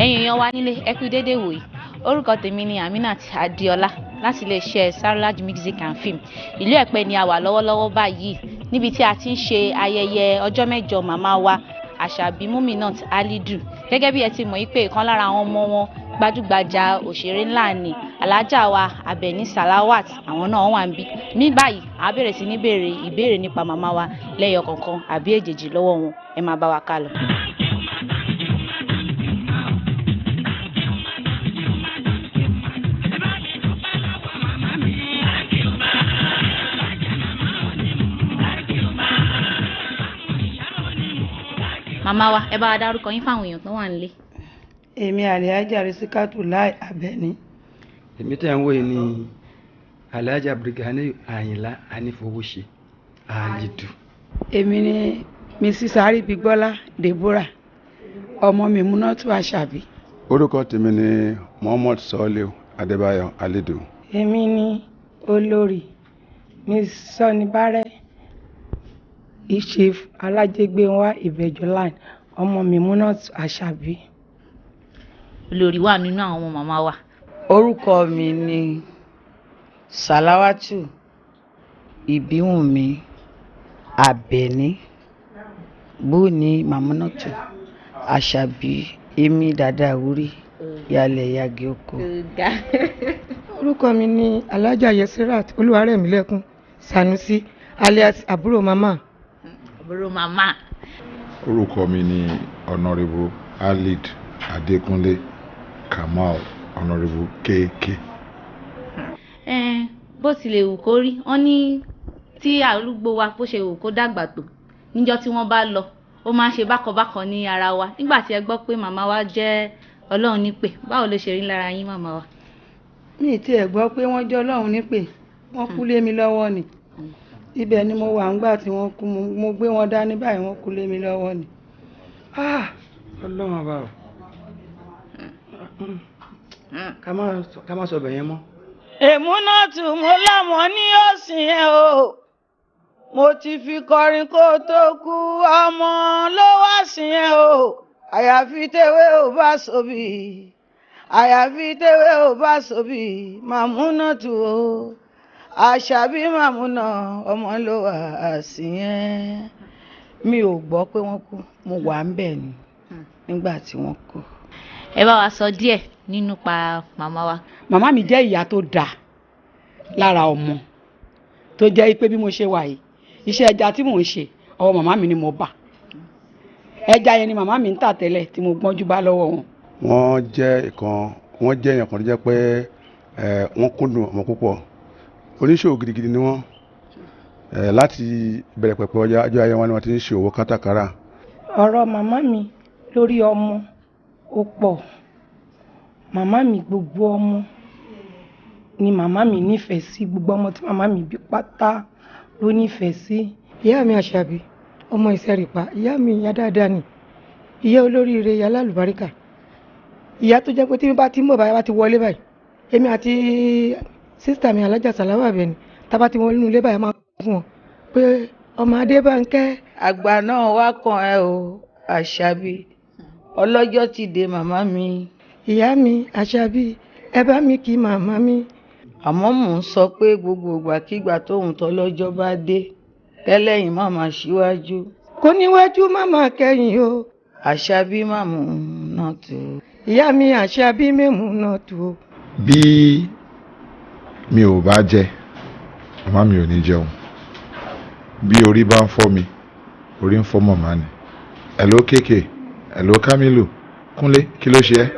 ẹ̀yin èèyàn wa nílé ẹ kú dédé wòyí orúkọ tèmi ni Aminat Adéọlá láti iléeṣẹ́ Sarolaj Music and Film ìlú Ẹ̀pẹ́ ni a wà lọ́wọ́lọ́wọ́ báyìí níbi tí a ti ń ṣe ayẹyẹ ọjọ́ mẹ́jọ màmá wa Àṣàbí Muminat Halidu gẹ́gẹ́ bí ẹ ti mọ̀ pé ìkan lára àwọn ọmọ wọn gbajúgbajà òṣèré ńlá ni alájà wa Abẹ́ní Salawat àwọn náà wà níbí ní báyìí a bẹ̀rẹ̀ sí ní béèrè ìbéèrè nípa màmá wa lẹ́yọ kọ̀ọ̀kan àbí èjèèjì lọ́wọ́ wọn ẹ máa bá wa ká lọ. Màmá wa ẹ bá wa dárúkọ yín fáwọn èèyàn tó wà nílé. Èmi Alhaja Risikatu Lai Abẹ́ní. Èmi tẹ́ ń wò yìí ni Alhaja Brigani Àyìnlá Anífowóṣe Halidu. Èmi ni Mrs. Aribigbola Deborah ọmọ Muminatu Àṣàbí. Orúkọ tèmi ni Muhammad Soliu Adébáyọ̀ Halidu. Èmi ni olórí Miss Sonibare Chief Alájẹgbéwá Ìbẹ̀jọ́lá ọmọ Muminatu Àṣàbí. Olórí wà nínú àwọn ọmọ màmá wa. Orúkọ mi ni Salawatu Ìbíwùnmí Àbẹ̀ní Buni Muminatu Àṣàbí èmi dada wúrí yálẹ̀ yagi oko. Orúkọ mi ni Alhaja Yesirat Olúwarẹ̀mílẹ́kún Sanusi alias àbúrò màmá. Àbúrò màmá. Orúkọ mi ni Honorable Khalid Adékúnlé Kamal Honorable KK. Bó tilẹ̀ wù kó rí wọ́n ní tí arúgbó wa bó ṣe wù kó dàgbà tó níjọ́ tí wọ́n bá lọ ó máa ń ṣe bákanbákan ní ara wa nígbà tí ẹ gbọ́ pé màmá wa jẹ́ Ọlọ́run nípè báwo ló ṣe rí lára yín màmá wa. Mi ti ẹ̀ gbọ́ pé wọ́n jẹ́ Ọlọ́run nípè wọ́n kú lé mi lọ́wọ́ ni ibẹ̀ ni mo wà ńgbà tí wọ́n kú mo gbé wọn dání báyìí wọ́n kú lé mi lọ́wọ́ ni. Ọlọ́run àbá o ká má sọ bẹ̀yẹn mọ́. Èmúnátù mo lámọ̀ ní òsìn ẹ̀ o mo ti fi kọrin kó tó kú ọmọ ló wá sìn ẹ̀ o àyàfi tèwé ò bá sóbì àyàfi tèwé ò bá sóbì Màmúnátù o Àṣàbí Màmúnà ọmọ ló wá sìn ẹ̀. Mi ò gbọ́ pé wọ́n kú mo wà ń bẹ̀ ni nígbà tí wọ́n kú. Ẹ bá wa sọ díẹ̀ nínú pa màmá wa. Màmá mi jẹ́ ìyá tó dáa lára ọmọ tó jẹ́ pé bí mo ṣe wà yìí iṣẹ́ ẹja tí mò ń ṣe ọwọ́ màmá mi ni mo bà ẹja yẹn ni màmá mi ń tà tẹ́lẹ̀ tí mo gbọ́njú bá lọ́wọ́ wọn. Wọ́n jẹ́ èèyàn kan tó jẹ́ pé wọ́n kúndùn ọmọ púpọ̀ oníṣòwò gidigidi ni wọ́n láti bẹ̀rẹ̀ pẹ̀pẹ̀ ọjọ́ ayé wọn ni wọ́n ti ń ṣe òwò kátàkárà. Ọ̀rọ̀ màmá mi lórí ọmọ ó pọ̀ màmá mi gbogbo ọmọ ni màmá mi nífẹ̀ẹ́ sí gbogbo ọmọ tí màmá mi bí pátá ló nífẹ̀ẹ́ sí. Ìyá mi Àṣàbí ọmọ Ìṣẹ̀rìpá ìyá mi ìyá dáadáa ni ìyá olóríire ìyá lálùbáríkà ìyá tó jẹ́ pé tí mi bá ti mọ̀ báyìí bá ti wọlé báyìí èmi àti sísítà mi Alájà Sàláwà Àbẹ̀ní tá bá ti wọlé nínú ilé báyìí máa fún wọn pé ọmọ Adébánkẹ́. Àgbà náà wá kan ẹ o Àṣàbí ọlọ́jọ́ ti dé màmá mi. Ìyá mi Àṣàbí ẹ bá mi kí màmá mi. Àmọ́ mò ń sọ pé gbogbo ìgbàkígbà tóun tọ́lọ́jọ́ bá dé kẹ́lẹ́yìn màmá síwájú. Kò níwájú màmá kẹ́yìn o. Àṣàbí Màmúnátù. Ìyá mi Àṣàbí Màmúnátù. Bí mi ò bá jẹ màmá mi ò ní jẹun bí orí bá ń fọ́ mi orí ń fọ́ màmá ni. Hello kéèké hello Kamilu Kúnlé kí ló ṣe ẹ́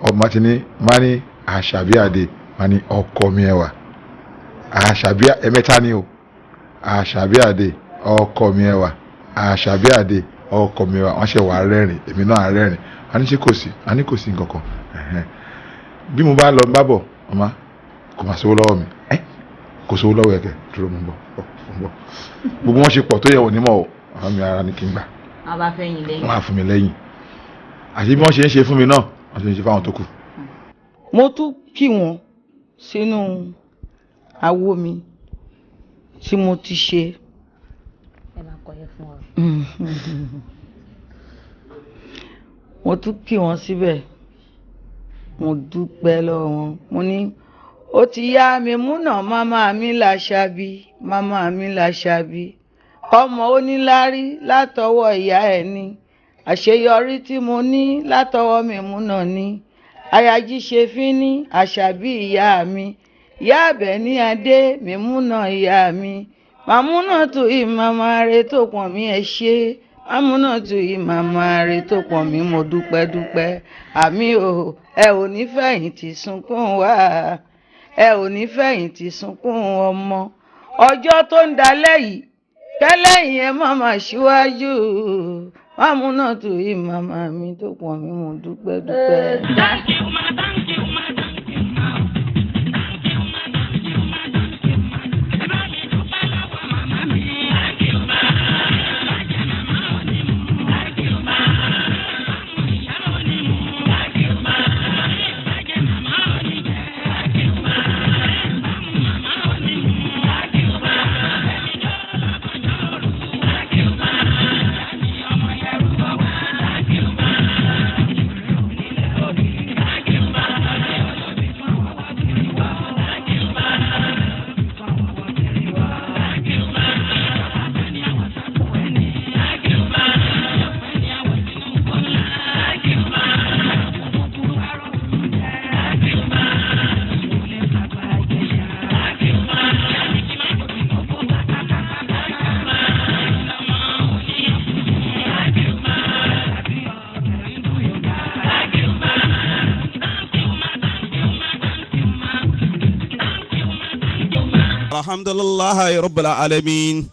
ọmọ ti ní má ní Àṣàbí Adé má ní ọkọ mi ẹwà Àṣàbí ẹ̀mẹ́ta ni o Àṣàbí Adé ọkọ mi ẹwà Àṣàbí Adé ọkọ mi ẹwà wọ́n ṣe wà rẹ́rìn èmi náà rẹ́rìn a ní ṣe kò sí a ní kò sí nǹkan kan bí mo bá lọ bá bọ̀ ọmọ kò máa sówó lọ́wọ́ mi kò sówó lọ́wọ́ ẹ̀kẹ́ dúró mo ń bọ̀ gbogbo wọn ṣe pọ̀ tó yẹ wò nímọ̀ o àwọn mi ara ní kí n gbà wọ́n bá fẹ́ yín lẹ́yìn. wọ́n á fún mi lẹ́yìn àti bí wọ́n ṣe ń ṣe fún mi náà wọ́n ṣe ń ṣe fáwọn tó kù. Mo tún kí wọn sínú àwo mi tí mo ti ṣe. Ẹ máa kọ yẹ fún ọ. Mo tún kí wọn síbẹ̀ mo dúpẹ́ lọ́wọ́ wọn. Mo ní ó ti yá Mẹ̀múnà màmá mi làṣàbí, màmá mi làṣàbí. Ọmọ onílárí látọwọ́ ìyá ẹ̀ ni. Àṣeyọrí tí mo ní látọwọ́ Mẹ̀múnà ni. Ayají ṣe fín ní àṣàbí ìyá mi. Ìyá Àbẹ̀ní Adé Mẹ̀múnà ìyá mi. Màmúnà tó ìmàmà rẹ̀ tó pọ̀n mí ẹ ṣé. Màmúnà tó ìmàmà rẹ̀ tó pọ̀n mí mo dúpẹ́. Àmì o, ẹ ò ní fẹ̀yìntì sunkún wá. Ẹ ò ní fẹ̀yìntì sunkún ọmọ. Ọjọ́ tó ń dalẹ̀ yìí, kẹ́lẹ́yìn ẹ má máa ṣíwájú. Màmúnà tó ìmàmà mi tó pọ̀n mí mo dúpẹ́. Thank you, ma. Thank you, ma. Thank you, ma. Thank you, ma. Thank you, ma. Thank you, ma. Ẹ bá mi dúpẹ́ lọ́wọ́ màmá mi. Thank you, ma. Bàjẹ́ màmá ò ní mú. Thank you, ma. Ìyá ò ní mú. Thank you, ma. Bàjẹ́ màmá ò ní jẹ. Thank you, ma. Màmá ò ní mú. Thank you, ma. Ẹni tó lọ́kọ̀jọ́ òru. Thank you, ma. Ẹni ọmọ yẹrù bọ̀wá. Thank you, ma. الحمد لله رب العالمين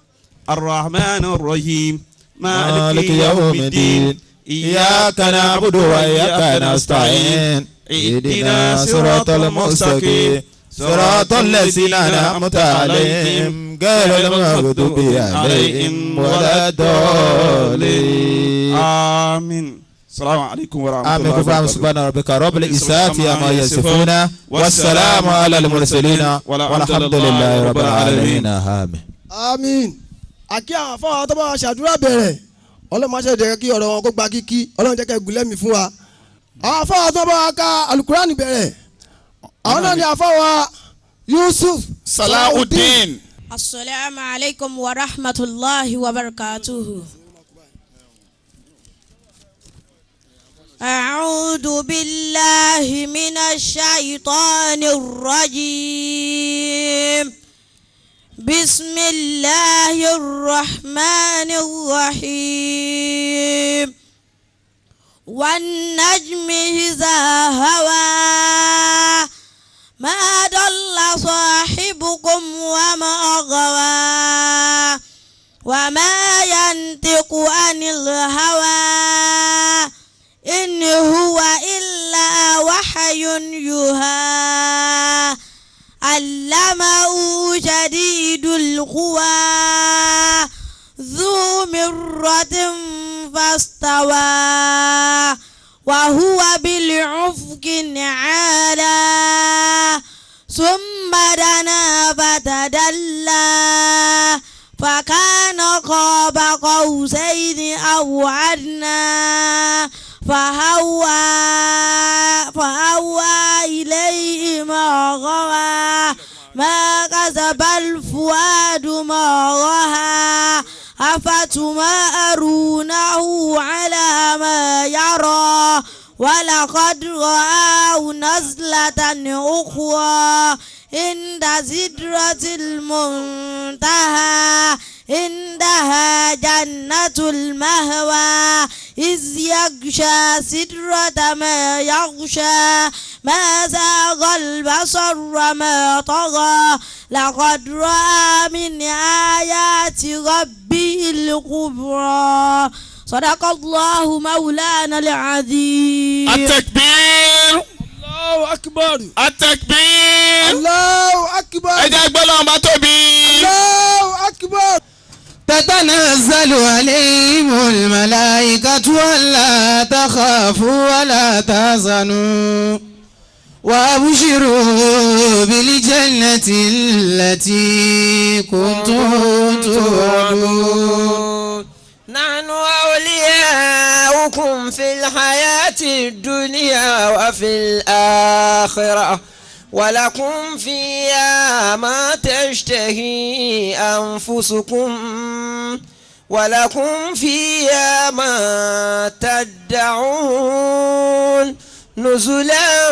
الرحمن الرحيم مالك يوم الدين إياك نعبد وإياك نستعين اهدنا صراط المستقيم صراط الذين أنعمت عليهم غير المغضوب عليهم ولا الضالين آمين. السلام عليكم ورحمة الله وبركاته. سبحان ربك رب العزة عما يصفون والسلام على المرسلين والحمد لله رب العالمين. آمين. Àkí àwọn afọ́wọ́ tó bá wa ṣàdúrà bẹ̀rẹ̀ Ọlọ́run máa ṣe jẹ́ kí ọ̀rọ̀ wọn kó gba kíkí Ọlọ́run jẹ́ kẹ́ gùnlẹ́mì fún wa. Àwọn afọ́wọ́ tó bá wa ka alukurani bẹ̀rẹ̀ àwọn náà ni afọ́wọ́ Yusuf Salahuddin. Assalamu alaikum wa rahmatullahi wa barakatuhu. أعوذ بالله من الشيطان الرجيم. بسم الله الرحمن الرحيم. والنجم إذا هوى ما ضل صاحبكم وما غوى وما ينطق عن الهوى إن هو إلا وحي يوحى علمه شديد القوى ذو مرة فاستوى وهو بالعفق الأعلى ثم دنا فتدلى فكان قاب قوسين أو أدنى فأوى إليه ما غوى ما كذب الفؤاد ما رأى أفتمارونه على ما يرى ولقد رآه نزلة أخرى عند سدرة المنتهى عندها جنة المهوى إذ يغشى سدرة ما يغشى ما زاغ البصر وما طغى لقد رأى من آيات ربه الكبرى صدق الله مولانا العظيم. التكبير. الله أكبر. التكبير. الله أكبر. ẹjẹ gbọ́dọ̀ ọba tóbi. الله أكبر. تتنزل عليهم الملائكة ولا تخافوا ولا تحزنوا وأبشروا بالجنة التي كنتم توعدون نحن أولياؤكم في الحياة في الدنيا وفي الآخرة ولكم فيها ما تشتهي أنفسكم ولكم فيها ما تدعون نزلا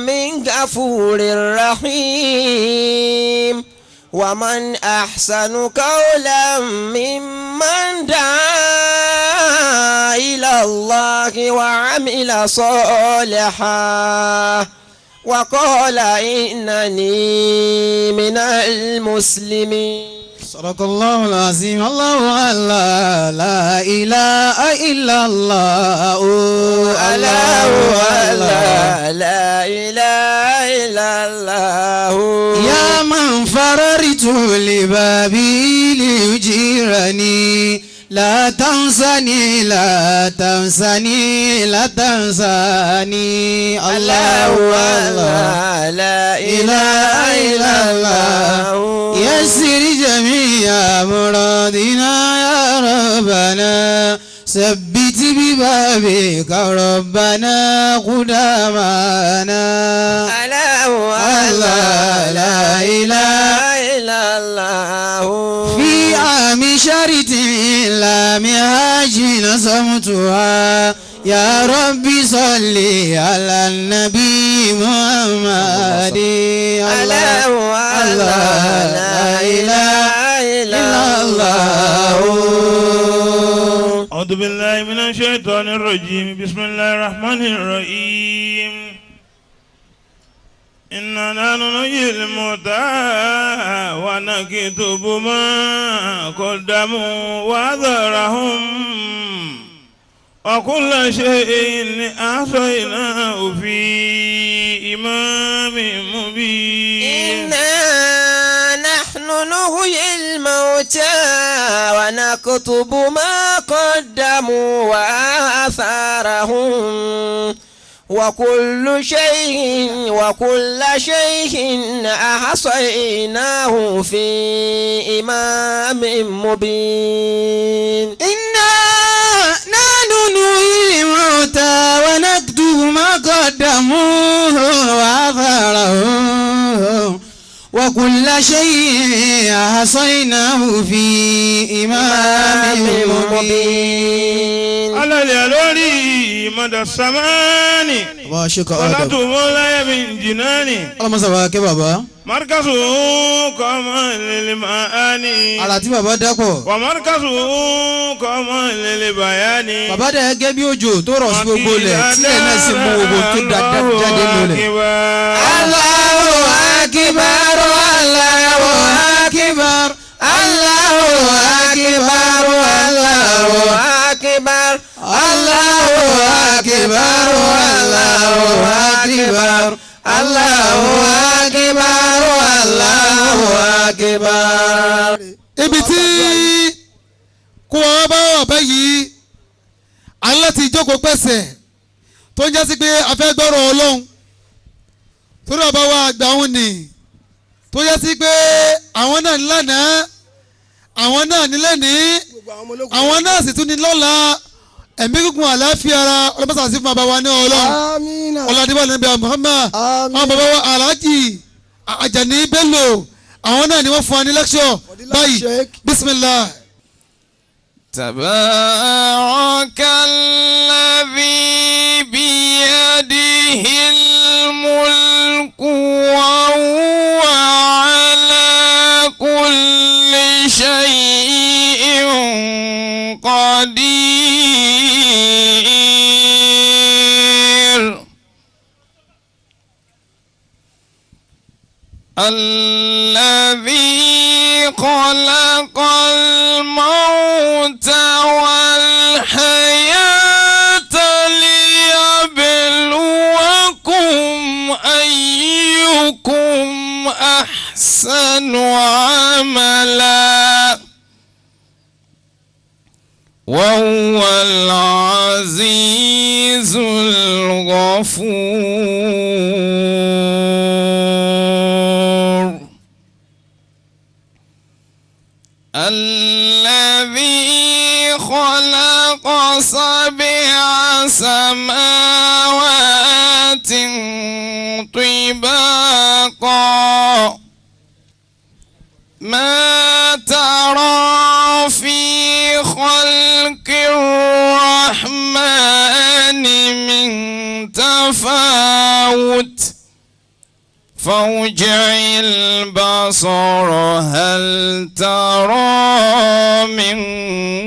من غفور رحيم ومن أحسن قولا ممن دعا إلى الله وعمل صالحا وقال إنني من المسلمين. صدق الله العظيم. الله الله لا إله إلا الله الله الله لا إله إلا الله يا من فررت لبابي ليجيرني لا تنسني لا تنسني لا تنسني. الله الله لا إله إلا الله يسر جميع مرادنا يا ربنا ثبت ببابك ربنا قدامنا. الله لا إله إلا الله في عام شرط لا مهاج نصمتها يا ربي صل على النبي محمد. الله لا إله إلا الله. أعوذ بالله من الشيطان الرجيم بسم الله الرحمن الرحيم إنا نحن نحيي الموتى ونكتب ما قدموا وآثارهم وكل شيء أحصيناه في إمام مبين. إنا نحن نحيي الموتى ونكتب ما قدموا وآثارهم وكل شيء أحصيناه في إمام مبين. إنا نحن نحيي الموتى ونكتب ما قدموا وآثارهم وكل شيء أحصيناه في إمام مبين. على اليالوري مدى السماني ولا تمولا من جناني. اللهم صل على بابا. مركزه كما للمعاني. Àlá tí bàbá dápọ̀. ومركزه كما للبيان. Bàbá dẹ̀ gẹ́gẹ́ bí òjò tó rọ̀ sí gbogbo ilẹ̀ tílẹ̀ náà sì mú gbogbo tó jáde lólẹ̀. Allahu akbar Allahu akbar Allahu akbar Allahu akbar Allahu akbar Allahu akbar Allahu akbar Allahu akbar. Ibi tí kó wọn bá wà báyìí aláti ìjókòó pẹ̀sẹ̀ tó ń jásí pé a fẹ́ gbọ́rọ̀ Ọlọ́run torí ọba wa àgbà òun ni tó jásí pé àwọn náà ní lánàá àwọn náà ní lẹ́nìí àwọn náà sì tún ní lọ́la ẹ̀mí gígùn àlàáfíà ara ọlọ́pàá sí fún bàbá wa ní Ọlọ́run ọlọ́dúnbà nàbí Muhammad àwọn bàbá wa Alhaji Ajani Bello àwọn náà ni wọ́n fún wa ní lẹ́kṣọ̀ báyìí bismillah. تبارك الذي بيده الملك وهو على كل شيء قدير الذي خلق الموت والحياة ليبلوكم أيكم أحسن عملا وهو العزيز الغفور الذي خلق خلق 7 سماوات طباقا ما ترى في خلق الرحمن من تفاوت فارجع البصر هل ترى من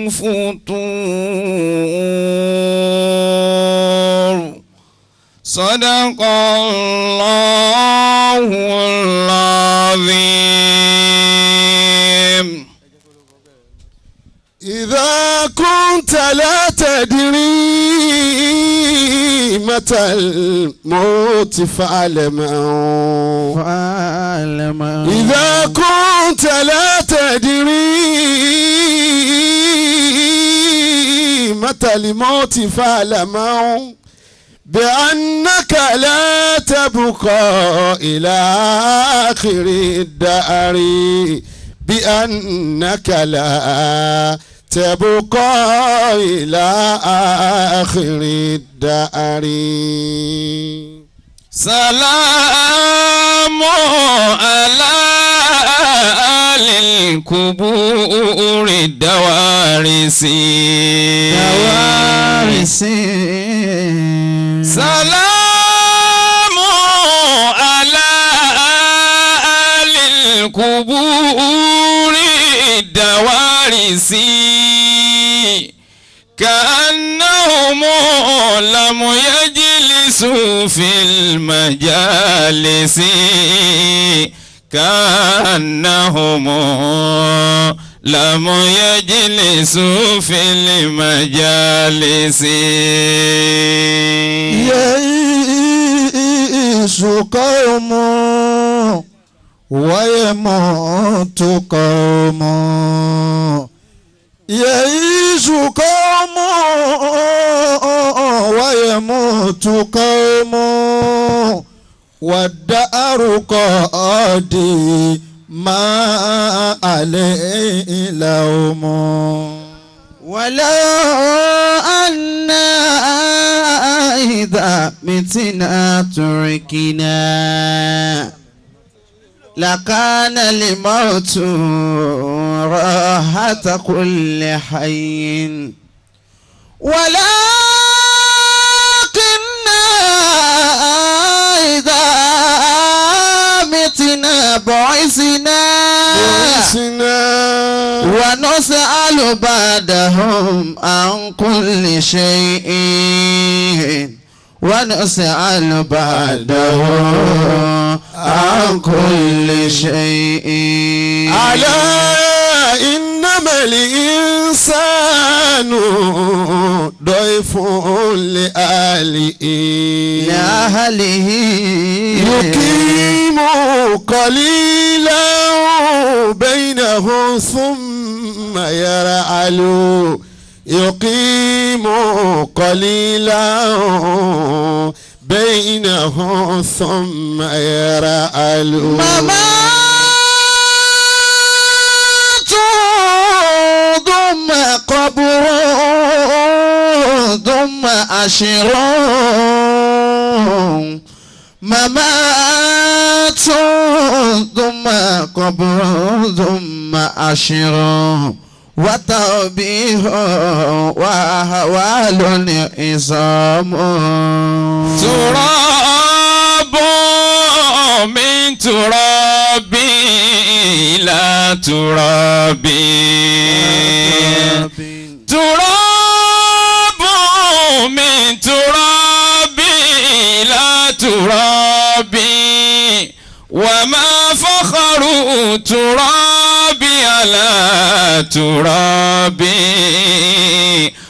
فطور صدق الله العظيم. إذا كنت لا تدري متى الموت فاعلم إذا كنت لا تدري متى الموت فاعلم بأنك لا تبقى إلى آخر الدهر بأنك لا تبقى إلى آخر الدهر. سلام على أهل القبور الدوارسين سلام على أهل القبور الدوارسين كأنهم لم يجلسوا في المجالس كأنهم لم يجلسوا في المجالس. يعيش قوم ويموت قوم يعيش قوم ويموت قوم والدهر قادي ما عليه لوم ولو أنا إذا متنا تركنا لكان الموت راحة كل حي ولكننا إذا متنا بعثنا ونسأل بعدهم عن كل شيء ونسأل بعدهم عن كل شيء. ألا إنما الإنسان ضيف لأهله يقيم قليلا بينهم ثم يرعل يقيم قليلا بينهم ثم يرعل ممات ثم قبر ثم أشر ممات ثم قبر ثم أشر وتوبيه وأهوال عظام تراب من تراب لا تراب تراب من تراب لا تراب وما فخر تراب على تراب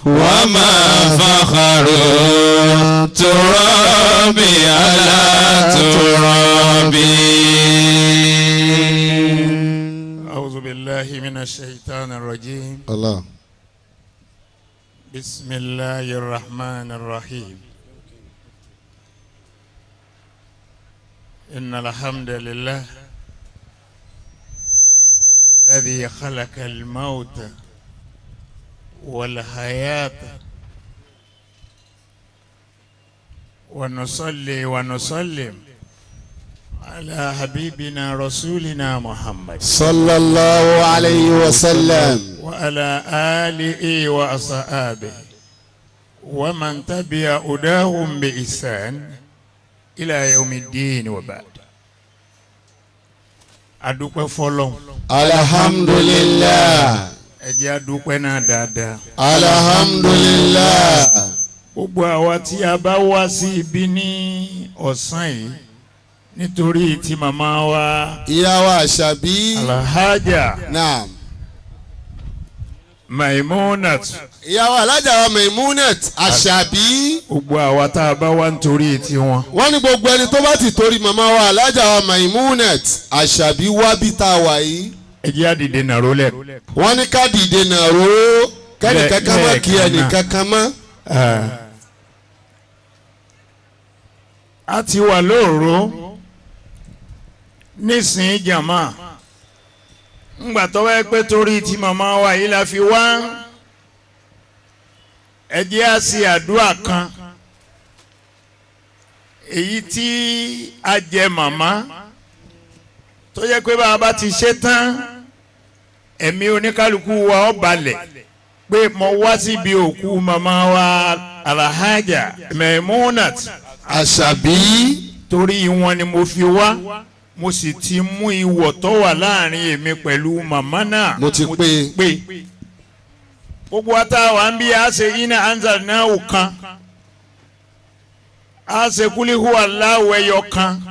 وما فخر تراب على تراب. أعوذ بالله من الشيطان الرجيم. الله. بسم الله الرحمن الرحيم. إن الحمد لله الذي خلق الموت والحياة ونصلي ونسلم على حبيبنا رسولنا محمد صلى الله عليه وسلم وعلى آله وأصحابه ومن تبع هداهم بإحسان إلى يوم الدين وبعد. adúpẹ́ fọ́lọ́run. alhamdulillah. ẹ jẹ́ adúpẹ́ náà dáadáa. alhamdulillah. gbogbo àwa tí a bá wá sí ibi ní ọ̀sán yìí nítorí tí màmá wa. ìyá wa Àṣàbí. alhaja. naam. Maimunat. ìyá wa alájà wa Maimunat Àṣàbí. gbogbo àwa tá a bá wá nítorí tiwọn. wọ́n ní gbogbo ẹni tó bá ti torí màmá wa alájà wa Maimunat Àṣàbí wá bí tá a wà yìí. ẹ jẹ́ àdìde nàró lẹ̀. wọ́n ní ká dìde nàró kẹ́ni kankan mọ́ kí ẹnì kankan mọ́. a ti wà lóòró nísìnyí jàmá ńgbà tó wáyé pé torí tí màmá wa yìí la fi wá ẹ jẹ́ á ṣe àdúrà kan èyí tí a jẹ màmá tó yẹ pé bá a bá ti ṣe tán ẹ̀mí oníkálukú wa ó balẹ̀ pé mo wá síbi òkú màmá wa alhaja Maimunat Àṣàbí torí wọn ni mo fi wá mo sì ti mú ìwọ̀ tó wà láàrin èmi pẹ̀lú màmá náà mo ti pé gbogbo àtàwà ń bí a ṣe iná anzal náà kan a ṣe kúlíhù Allahu ẹyọ kan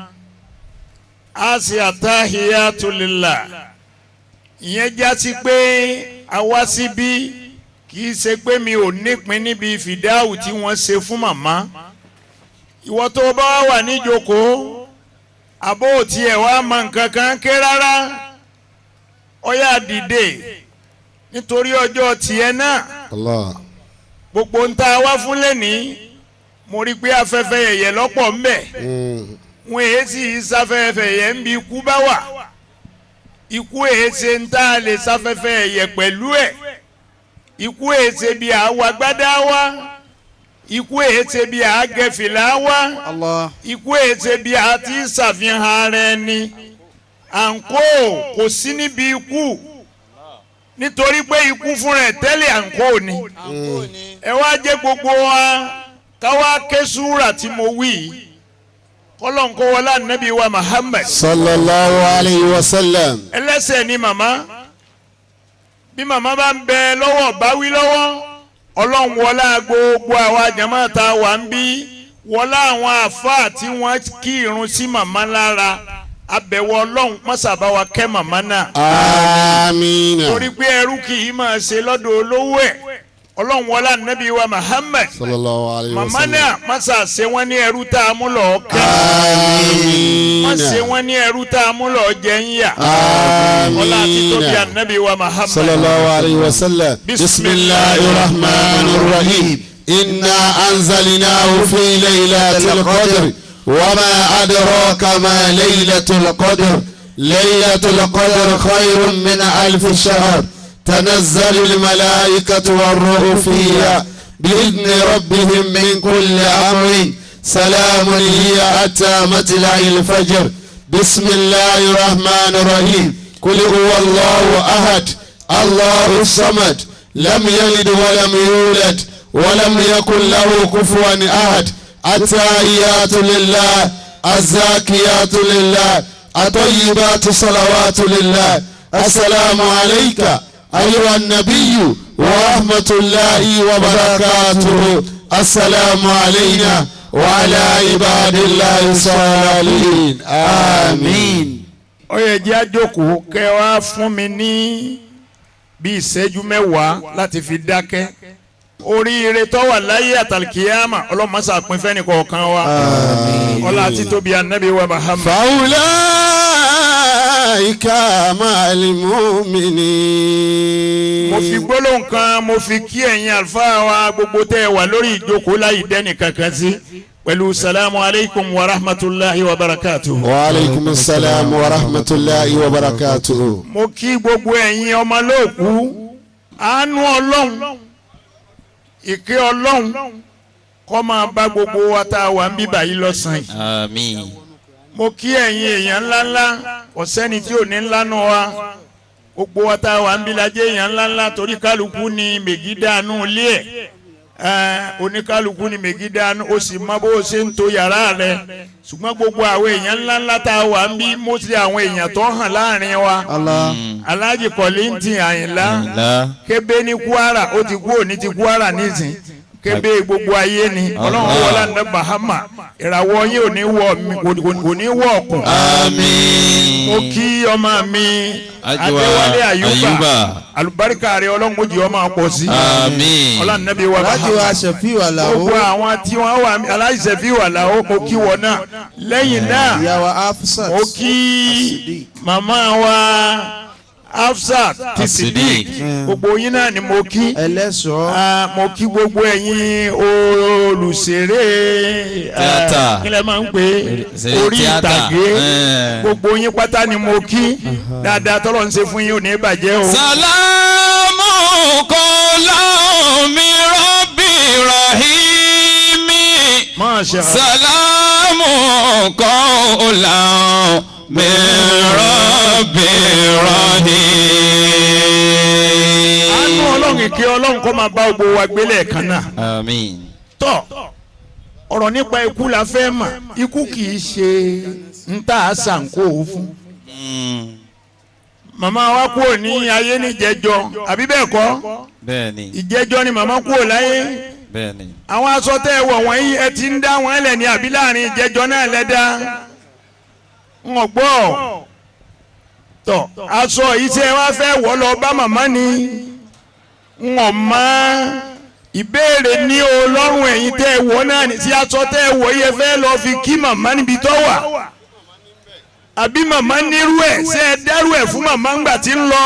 a ṣe àtàhíyàtu lillah ìyẹn já sí pé a wá síbí kì í ṣe pé mi ò nípìn níbi fìdáwù tí wọ́n ṣe fún màmá ìwọ tó bá wà níjókòó àbó tiẹ̀ wá mọ nǹkan kan ké rárá ó yá dìde nítorí ọjọ́ tiẹ̀ náà Allah. gbogbo ń ta wá fún lẹ́ni mo rí pé afẹ́fẹ́ yẹ̀yẹ̀ lọ́pọ̀ ń bẹ wọn èyí sì sáfẹ́fẹ́ yẹ̀ ń bi ikú bá wà ikú èyí ṣe ń tá a lè sáfẹ́fẹ́ yẹ̀yẹ̀ pẹ̀lú ẹ̀ ikú èyí ṣe bí àwa gbádá wá ikú èyí bí a gẹ̀fìlà wá ikú èyí bí a ti ṣàfihàn ara ẹni àǹkó kò sí níbi ikú nítorí pé ikú fúnra ẹ̀ tẹ́lẹ̀ àǹkó ni ẹ wá jẹ́ gbogbo wa káwá ké súrà tí mo wí kọ́lọ́nkó wọlé ànábì wa Muhammad sallallahu alayhi wa sallam. ẹlẹ́ṣẹ̀ ni màmá bí màmá bá ń bẹ lọ́wọ́ báwí lọ́wọ́ ọlọ́run wọlá gbogbo àwa jàmáà tá a wà ń bí wọlá àwọn àfáà tí wọ́n kí irun sí màmá lára abẹ̀wò ọlọ́run mọ́sàbá wa kẹ́ màmá náà. amiina. torí pé ẹrú kì í máa ṣe lọ́dọ̀ olówó ẹ̀ ọlọ́run wọlá nàbí wa Muhammad sallallahu alayhi wa sallam. màmá náà mọ́sà ṣe wọ́n ní ẹrú tá a mú lọ kẹ́. amiina. wọ́n ṣe wọ́n ní ẹrú tá a mú lọ jẹ ń yà. amiina. ọlá àti tóbi ànábì wa Muhammad. sallallahu alayhi wa sallam. bismillahir rahmanir rahim. inna anzalnahu fi laylatil qadr. وما أدراك ما ليلة القدر ليلة القدر خير من 1000 شهر تنزل الملائكة والروح فيها بإذن ربهم من كل أمر سلام هي حتى مطلع الفجر بسم الله الرحمن الرحيم قل هو الله أحد الله الصمد لم يلد ولم يولد ولم يكن له كفوا أحد التحيات لله الزاكيات لله الطيبات صلوات لله السلام عليك أيها النبي ورحمة الله وبركاته السلام علينا وعلى عباد الله الصالحين آمين. ó yẹ jẹ́ àjókòó kẹ́ wá fún mi ní bí ìṣẹ́jú mẹ́wàá láti fi dákẹ́ oríire tó wà láyé àtàlùkìyàmà ọlọ́mọṣà pín fẹ́ni kọ̀ọ̀kan wa ọlá àti tóbi ànábì wa Muhammad. faulaika ma'al mu'minin. mo fi gbólóhùn kan mo fi kí ẹ̀yin àlùfáà wa gbogbo tẹ́ ẹ wà lórí ìjókòó láyé dẹ́nì kankan sí pẹ̀lú salamu alaykum wa rahmatulahi wa barakatuhu. wa aleykum salaam wa rahmatulahi wa barakatuhu. mo kí gbogbo ẹ̀yin ọmọ lóòkú àánú ọlọ́run ìkẹ́ Ọlọ́run kó máa bá gbogbo wa tá a wà ń bíbà yìí lọ́sàn yìí. Àmín. mo kí ẹ̀yin èèyàn ńláńlá ọ̀sẹ́ni tí ò ní ńlá nù wa gbogbo wa tá a wà ń bí lajẹ́ èèyàn ńláńlá torí kálukú ni mègídà nù ilé ẹ̀ oníkálukú ni mègídà nù ó sì mọ bó o ṣe ń to yàrá rẹ ṣùgbọ́n gbogbo àwọn èèyàn ńláńlá tá a wà ń bí mo ti àwọn èèyàn tó hàn láàrin wa Alhaji Kollington Àyìnlá Kébé ní Kwara ó ti kú òní ti Kwara nísìn Kébé gbogbo ayé ni Ọlọ́run wọlá ní Bahama ìràwọ̀ yín ò ní wọ̀ ọ̀kùn. Àmín. mo kí ọmọ mi Adéwálé Ayuba alubarika rẹ Ọlọ́run ó jẹ́ ọmọ pọ̀ sí. Àmín. Ọlọ́run Nábì wa Alhaji Ṣẹ̀fíù Àlàó. gbogbo àwọn tí wọ́n wà Alhaji Ṣẹ̀fíù Àlàó mo kí wọn náà lẹ́yìn náà ìyàwó Afsat. mo kí màmá wa Afsat ti Sidik gbogbo yín náà ni mo kí ẹlẹ́sọ̀ọ́. mo kí gbogbo ẹ̀yin olùṣeré Tíátà. kí lẹ máa ń pè orí ìtàgé gbogbo yín pátá ni mo kí dáadáa tọ́lọ̀ ń ṣe fún yín ò ní bàjẹ́ o. Salamu qawlan min Rabbir Rahimi. Masha Allah. Salamu qawlan min Rabbir Rahim. àánú Ọlọ́run ìkẹ́ Ọlọ́run kó máa bá gbogbo wa gbélé kan náà. Àmín. tọ́ ọ̀rọ̀ nípa ikú la fẹ́ mà ikú kì í ṣe ń tà á sànkó fún. màmá wa kúrò ní ayé níjẹjọ àbí bẹ́ẹ̀ kọ́ Bẹ́ẹ̀ni. ìjẹjọ ni màmá kúrò láyé Bẹ́ẹ̀ni. àwọn aṣọ tẹ́ ẹ wọ̀ wọ̀nyí ẹ ti ń dá wọn lẹ̀ ní àbí láàrin ìjẹjọ náà lẹ́dá ń gbọ́ tọ́ aṣọ yìí tí ẹ wá fẹ́ wọ̀ lọ bá màmá ni ń mọ́ ìbéèrè ní o lọ́rùn ẹ̀yin tẹ́ ẹ wọ̀ náà ní tí aṣọ tẹ́ ẹ wọ̀ yẹ fẹ́ lọ fi kí màmá níbi tó wà àbí màmá nírú ẹ̀ ṣé ẹ dárú ẹ̀ fún màmá ńgbà tí ń lọ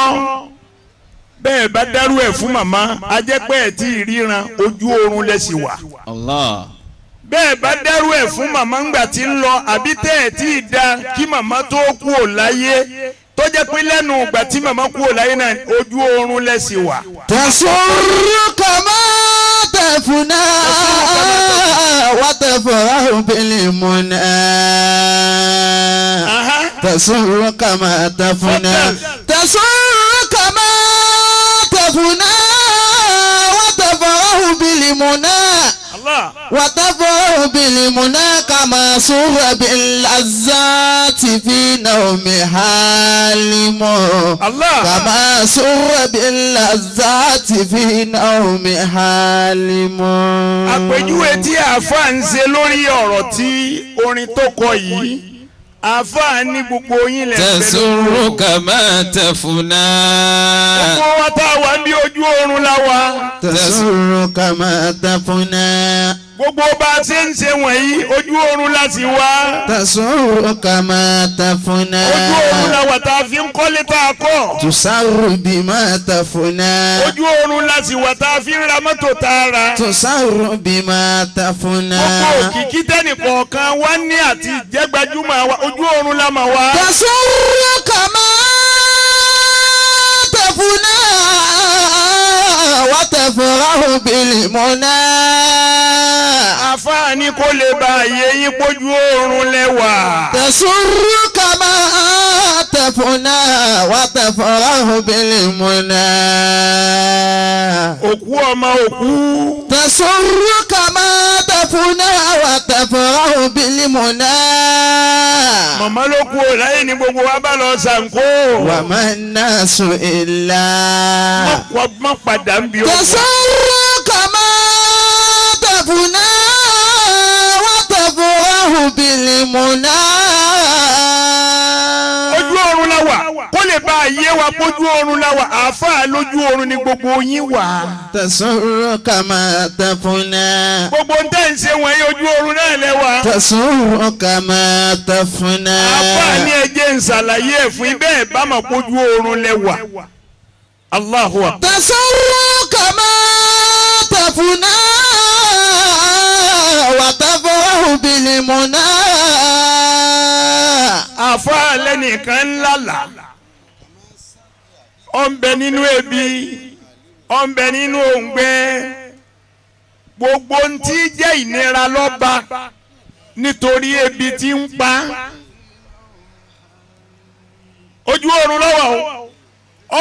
bẹ́ẹ̀ bá dárú ẹ̀ fún màmá a jẹ́ pé ẹ̀ tí ì ríran ojú oorun lẹ sì wà. Allah. bẹ́ẹ̀ bá dárú ẹ̀ fún màmá ńgbà tí ń lọ àbí tẹ́ ẹ̀ tí ì da kí màmá tó kú ò láyé tó jẹ́ pé lẹ́nu ìgbà tí màmá kú ò láyé náà ojú oorun lẹ sì wà. تسر كما تفنى وتفرح بالمنى تسر كما تفنى تسر كما تفنى وتفرح بالمنى وتفرح بالمنى كما سر باللذات في نوم حالم كما سر باللذات في نوم حالم. àpèjúwe tí àáfàá ń ṣe lórí ọ̀rọ̀ tí orin tó kọ yìí àáfàá ní gbogbo yín lẹ̀ ń bẹ Tasuru kama tafuna. gbogbo wa tá a wà ní ojú oorun la wa. تسر كما تفنى gbogbo bá a ṣe ń ṣe wọ̀nyí ojú oorun láti wá. تسر كما تفنى ojú oorun la wà tá a fi ń kọ́lé tá a kọ́. تسر بما تفنى ojú oorun láti wà tá a fi ń ra mọ́tò tá a ra. تسر بما تفنى gbogbo òkìkí tẹ́nìkọ̀ọ̀kan wá ní àti ìjẹ́gbajúmọ̀ wa ojú oorun la mà wá. تسر كما تفنى وتفرح بالمنى. àfáàní kó lè bá àyè yín pójú oorun lẹ́wà. تسر كما تفنى وتفرح بالمنى. òkú ọmọ òkú. تسر كما تفنى وتفرح بالمنى. màmá ló kú ò láyé ní gbogbo wa bá lọ sànkó. وما الناس إلا. má padà ń bí ọkọ. تسر كما تفنى وتفرح بالمنى. ojú oorun la wà kó lè bá àyè wa pójú oorun la wà àáfàá lójú oorun ni gbogbo yín wà. تسر كما تفنى. gbogbo ń tẹ́ ń ṣe wọ̀nyí ojú oorun náà lẹ wà. تسر كما تفنى. àáfàá ní ẹjẹ́ ń ṣàlàyé ẹ̀ fún ibẹ̀ ẹ̀ bá mà pójú oorun lẹ wà. Allahu akbar. تسر كما تفنى وتفرح بالمنى. àáfàá lẹ́nìkan ńlá là ó ń bẹ nínú ebi ó ń bẹ nínú òǹgbẹ gbogbo ń tí jẹ́ ìnira lọ́ba nítorí ebi tí ń pa ojú oorun lọ́wọ́ o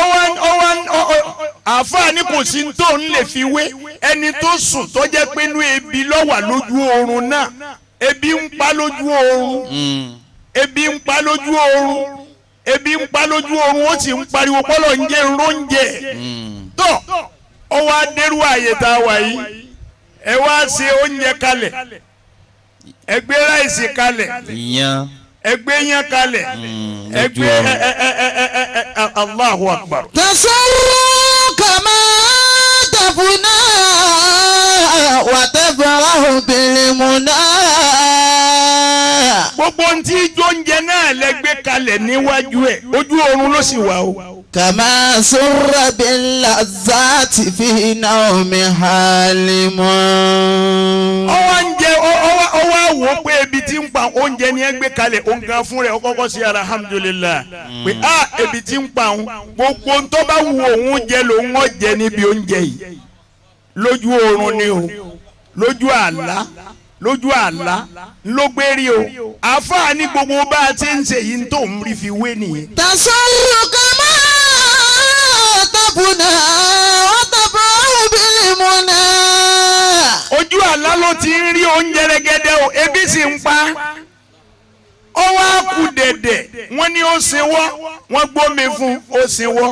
àfààní kò sí tó ń lè fi wé ẹni tó sùn tó jẹ́ pé inú ebi lọ́wà lójú oorun náà ebi ń pa lójú oorun ebi ń pa lójú oorun ebi ń pa lójú oorun ó sì ń pariwo pọ́lọ̀ ń jẹ́ róúnjẹ tó ó wá dérú àyè tá a wà yìí ẹ wá ṣe oúnjẹ kalẹ̀ ẹ gbé ráìsì kalẹ̀ ẹ gbé yán kalẹ̀ ẹ gbé Allahu Akbar. tasawwuru kama tafuna wa tafrahu bil muna. gbogbo ntí jóúnjẹ náà lẹ gbé kalẹ̀ níwájú ẹ̀ ojú oorun ló sì wà o. kama surra bil lazati fi nawmi halimun. ọwọ́ ń jẹ ọwọ́ wò pé ebi tí ń pa oúnjẹ ni ẹ gbé kalẹ̀ òǹkà fún rẹ̀ ọkọ̀ọ̀kọ̀ sí alhamdulillah pé ebi tí ń pa òun gbogbo ntọ́ bá wù òun jẹ lòun ọ̀ jẹ níbi oúnjẹ yìí lójú oorun ni o lójú àlá lójú àlá ló gbérí o àfààní gbogbo bá a ti ń ṣe yìí tó ń rí fi wé nìyẹn. tasawwuru kama tafuna wa tafrahu bil muna. ojú àlá ló ti ń rí oúnjẹ rẹ̀gẹ̀dẹ̀ o ebi sì ń pa ó wá kù dẹ̀dẹ̀ wọ́n ní ó sinwọ́ wọ́n gbómi fún ó sinwọ́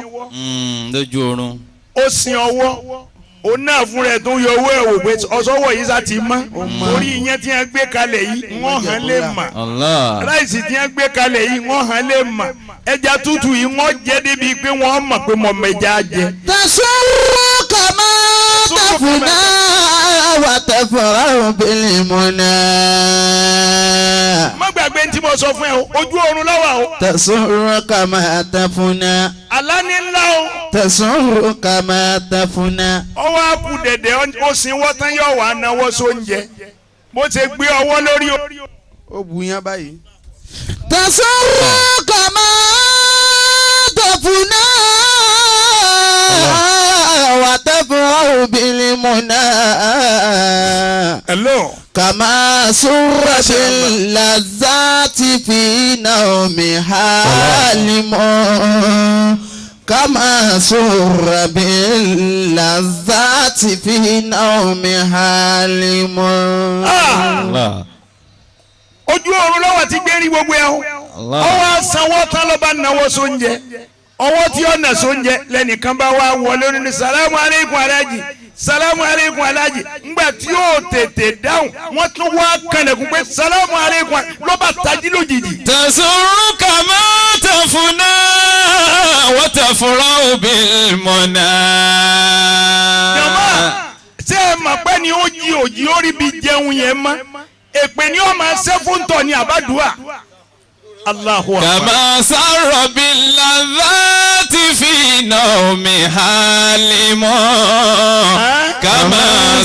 lójú oorun ó sin ọwọ́ òun náà fún rẹ̀ tó yọ owó ẹ̀ wò pé ọ̀sọ́wọ́ yìí sá ti mọ́ orí ìyẹn tí wọ́n gbé kalẹ̀ yìí wọ́n hàn lè mà ráìsì tí wọ́n gbé kalẹ̀ yìí wọ́n hàn lè mà ẹja tútù yìí wọ́n jẹ́ débi pé wọ́n mọ̀ pé mọ̀ mẹ́ja jẹ. tasawwuru kama tafuna wa tafrahu bil muna. má gbàgbé tí mo sọ fún ẹ ojú oorun lọ́wọ́ o. tasawwuru kama tafuna. àlá ní ńlá o. tasawwuru kama tafuna. ọwọ́ àpò dẹ̀dẹ̀ ó sin wọ́tán yóò wá náwó sóúnjẹ bó ṣe gbé ọwọ́ lórí o. ó bu yán báyìí. tasawwuru kama tafuna wa tafrahu bil muna. hello. kama surra bil lazati fi nawmi halimun. kama surra bil lazati fi nawmi halimun. ojú oorun lọ́wọ́ ti gbé rí gbogbo ẹ̀ o ọwọ́ sanwó tán ló bá náwó sóúnjẹ ọwọ́ tí ó nà sóúnjẹ lẹ́nìkan bá wá wọlé ní salamu aleykum alájì salamu aleykum alájì ńgbà tí yóò tètè dáhùn wọ́n tún wá kànlẹ̀kùn pé salamu aleykum ló bá tají lójijì. tasawwuru kama tafuna wa tafrahu bil muna. jọ̀mọ́ ṣé ẹ mọ̀ pé ni ó jí òjì ó rí bí jẹun yẹn mọ́ èpè ni ó máa ṣe fún tọ̀ ní àbádùá. Allahu akbar. kama sarra bil ladhati fi nawmi halimun. kama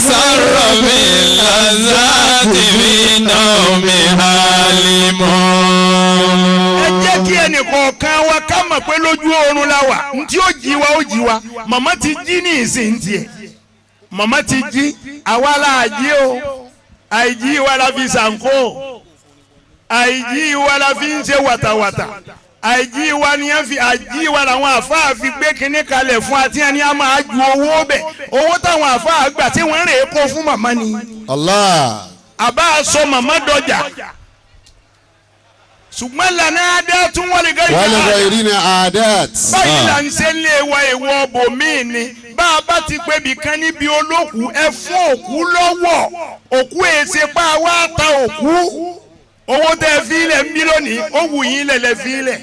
sarra bil ladhati fi nawmi halimun. ẹ jẹ́ kí ẹnìkọ̀ọ̀kan wa ká mọ̀ pé lójú oorun la wà ntí ó jí wa ó jí wa màmá ti jí ní ìsìn tiẹ̀ màmá ti jí àwa la jí o àìjí wa la fi sànkó àìjí wa la fi ń ṣe wàtàwàtà àìjí wa ni yẹn fi àìjí wa làwọn àfáà fi gbé kinní kalẹ̀ fún àti ẹni a máa ju owó bẹ̀ owó táwọn àfáà gbà tí wọ́n rè é kó fún màmá ni. Allah. àbá sọ màmá dọjà ṣùgbọ́n lànà adé tún wọlé gẹ́gẹ́ wọ́n lè wọ ìrìnà adat. báyìí là ń ṣe lé wa ìwọ bòmíì ni bá a bá ti pé bìkan níbi olókùú ẹ fún òkú lọ́wọ́ òkú èsè pa wá ta òkú owó tẹ fi ilẹ̀ ń bí lónìí ó wù yín lẹ̀lẹ̀ fi ilẹ̀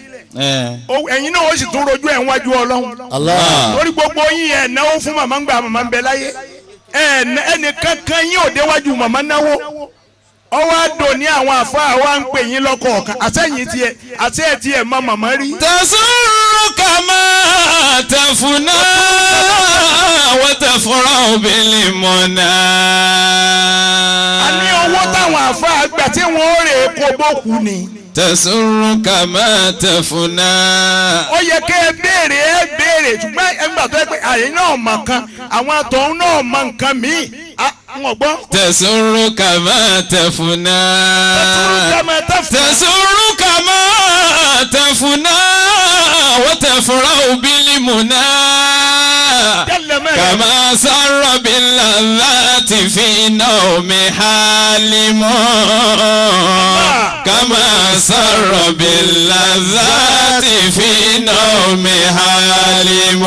ẹ̀yin náà ó sì tún rojú ẹ̀ ń wájú ọlọ́run. Allah. torí gbogbo yín ẹ̀ náwó fún màmá ń gba màmá ń bẹ láyé ẹnì kankan yín ò déwájú màmá náwó ọwọ́ àdó ní àwọn àfáà wa ń pè yín lọ́kọ̀ọ̀kan àtẹ̀yìn tiẹ̀ àti ẹ̀ tiẹ̀ mọ màmá rí. tasawwuru kama tafuna wa tafrahu bil muna. a ní owó táwọn àfáà gbà tí wọ́n rè é kó bókù ni. tasawwuru kama tafuna. ó yẹ kẹ́ ẹ béèrè ṣùgbọ́n ẹgbà tó yẹ pé àyè náà mọ̀ kan àwọn àtọ̀hún náà mọ̀ nǹkan míì تسرك ما تفنى تسرك ما تفنى وتفرح بالمنى كما سر باللذات في نوم حالم كما سر باللذات في نوم حالم.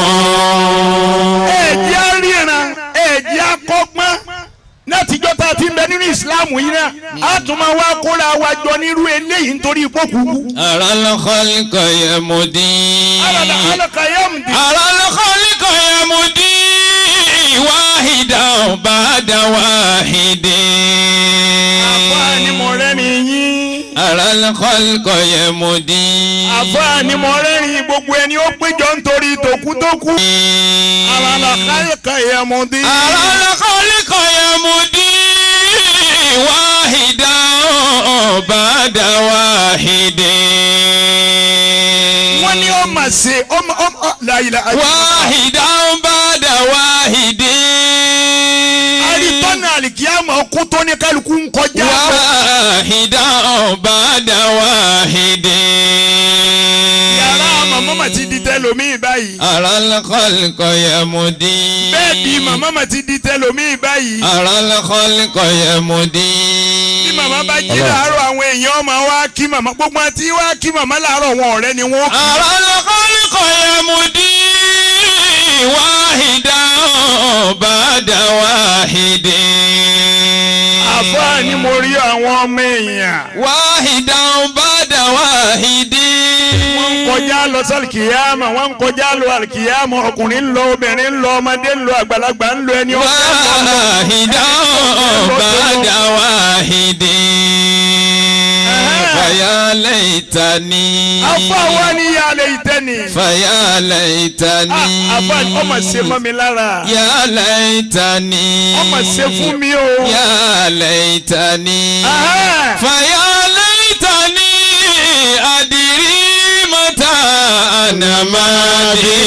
látijọ́ tá a ti ń bẹ nínú ìsìláàmù yìí náà a tún máa wá kóra wa jọ nírú eléyìí nítorí ìpókù. Aralakhalqa yamudi. Aralakhalqa yamudi. Aralakhalqa yamudi. Wahidan ba'da wahidin. àfáà ni mo rẹ́rìn yín. Aralakhalqa yamudi. àfáà ni mo rẹ́rìn gbogbo ẹni ó péjọ nítorí tòkútókù. Aralakhalqa yamudi. Aralakhalqa yamudi. Wahidan ba'da wahidin. wọ́n ní ó mà ṣe láyìlá. Wahidan ba'da wahidin. àrítọ́nà àlìkíyàmọ̀ kú tó ní kálukú ń kọjá. Wahidan ba'da wahidin. yàrá màmá mà ti di tẹlòmíì báyìí. Aralakhalqa yamudi. bẹ́ẹ̀ bí màmá mà ti di tẹlòmíì báyìí. Aralakhalqa yamudi. bí màmá bá jí láàárọ̀ àwọn èèyàn máa wá kí màmá gbogbo àti wá kí màmá láàárọ̀ wọn ọ̀rẹ́ ni wọ́n kí. Aralakhalqa yamudi. Wahidan ba'da wahidin. àfáà ni mo rí àwọn ọmọ èèyàn. Wahidan ba'da wahidin. wọ́n ń kọjá lọ sálìkìyàmà wọ́n ń kọjá lọ àlìkìyàmà ọkùnrin ń lọ obìnrin ń lọ ọmọdé ń lọ àgbàlagbà ń lọ ẹni ọ̀gá. Wahidan ba'da wahidin. Faya laytani. àfáà wá ní ya laytani. Faya laytani. àfáà ọmọ ṣe mọ́ mi lára. Ya laytani. ọmọ ṣe fún mi o. Ya laytani. Faya laytani. Adiri mata anamadi.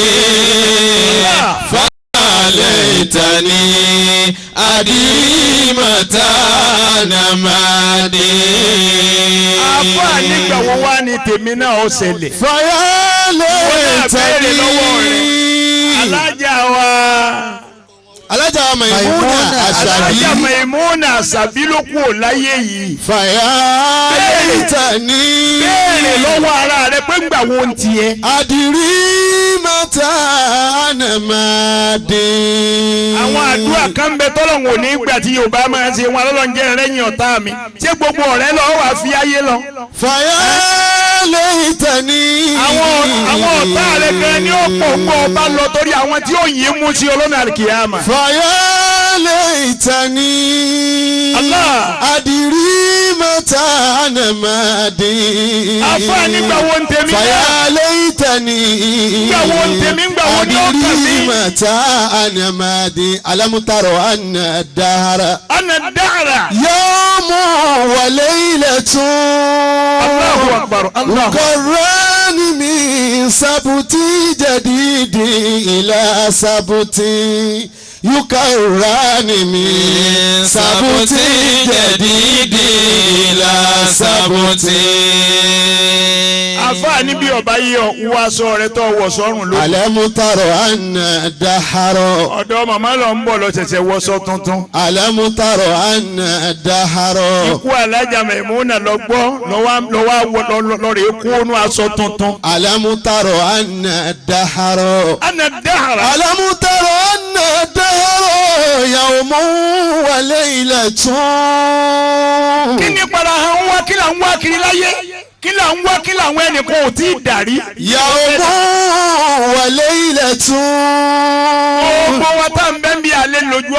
Faya laytani. Adiri mata anamadi. àfáà nígbà wo wá ní tèmi náà ó ṣẹlẹ̀. Faya laytani. alájà wa. alájà Maimuna Àṣàbí. alájà Maimuna Àṣàbí ló kú ò láyé yìí. Faya laytani. béèrè lọ́wọ́ ara rẹ pé ńgbà wo ń tiẹ̀. Adiri mata anamadi. àwọn àdúrà kan bẹ tọ́lọ́hún ò ní gbà tí Yorùbá máa ṣe wọn lọ́lọ́ ń jẹ́ rẹ́yìn ọ̀tá mi ṣé gbogbo ọ̀rẹ́ lọ́wọ́ wà fi ayé lọ. Faya laytani. àwọn ọ̀tá rẹ gan ni ó pọ̀ gbọ́ ọba lọ torí àwọn tí ó yìn mú sí olómi àlìkìyàmà. Faya laytani. Allah. Adiri mata anamadi. àfáà nígbà wo ń tèmi náà. Faya laytani. nígbà wo ń tèmi ńgbà wo ni ó kà mí. Adiri mata anamadi. Alam taro anna dahara. anna dahara. Yawmu wa laylatun. Allahu akbar. Qarrani min sabuti jadidi ila sabuti. Yukarrani min sabuti jadidi ila sabuti. àfáà níbi ọba yìí ọ wọ aṣọ rẹ tó wọ sọ́rùn ló. Alam taro anna dahara. ọ̀dọ̀ màmá lọ ń bọ̀ lọ ṣẹ̀ṣẹ̀ wọṣọ tuntun. Alam taro anna dahara. ikú alájà Maimuna lọ gbọ́ lọ́rẹ̀ kú ònú aṣọ tuntun. Alam taro anna dahara. anna dahara. Alam taro anna dahara yawmun wa laylatun. kí ni padà hàn wá kí là ń wá kiri láyé kí là ń wá kí làwọn ẹnìkan ò tí ì dàrí. Yawmun wa laylatun. gbogbo wa tá n bẹ́ ń bí alẹ́ lójú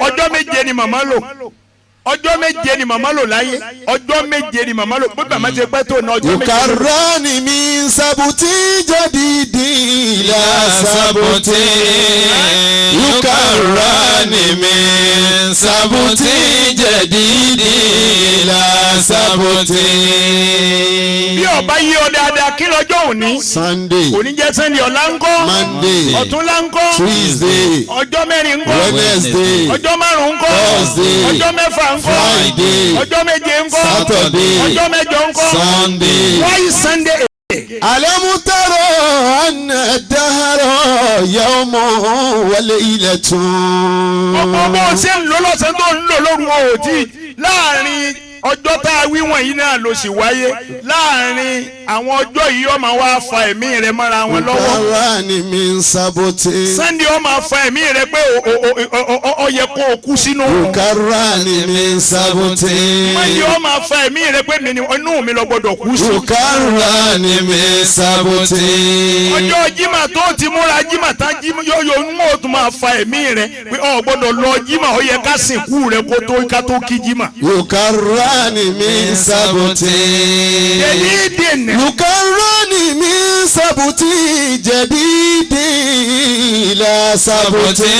ọjọ́ méje ni màmá lò ọjọ́ méje ni màmá lò láyé ọjọ́ méje ni màmá lò gbogbo àmọ́ ṣe pẹ́ tó ní ọjọ́ méje. Yukarrani min sabuti jadidi ila sabuti. Yukarrani min sabuti jadidi ila sabuti. bí ọba yí ọ dáadáa kí lọ́jọ́ ọjọ́ òní. Sunday. òní jẹ́ Sunday ọ̀la ńkọ́. Monday. ọ̀túnla ńkọ́. Tuesday. ọjọ́ mẹ́rin ńkọ́. Wednesday. ọjọ́ márùn-ún ńkọ́. Thursday. ọjọ́ mẹ́fà ńkọ́. Friday. ọjọ́ méje ńkọ́. Saturday. ọjọ́ mẹ́jọ ńkọ́. Sunday. why Sunday? ألم تروا أن الدهر يوم وليلة. gbogbo bó ṣe ń lò lọ́sẹ̀ tó ń lò lóru òòtí láàrin ọjọ́ tá a wí wọ̀nyí náà ló sì wáyé láàrin àwọn ọjọ́ yìí ó máa wá fa ẹ̀mí rẹ mọ́ra wọn lọ́wọ́. Bùkárà ni mi ń sabote. Sunday ó máa fa ẹ̀mí rẹ pé ó yẹ kó o kú sínú. Bùkárà ni mi ń sabote. Monday ó máa fa ẹ̀mí rẹ pé inú mi lọ gbọ́dọ̀ kú sí. Bùkárà ni mi ń sabote. ọjọ́ jimá tó ti múra jimá tán yóò mú òtún máa fa ẹ̀mí rẹ pé ó gbọ́dọ̀ lọ jimá ó yẹ ká sìnkú rẹ ká tó kí jimá. Bùkárà ni mi ń sabote. Yukarani min sabuti jadidi la sabuti.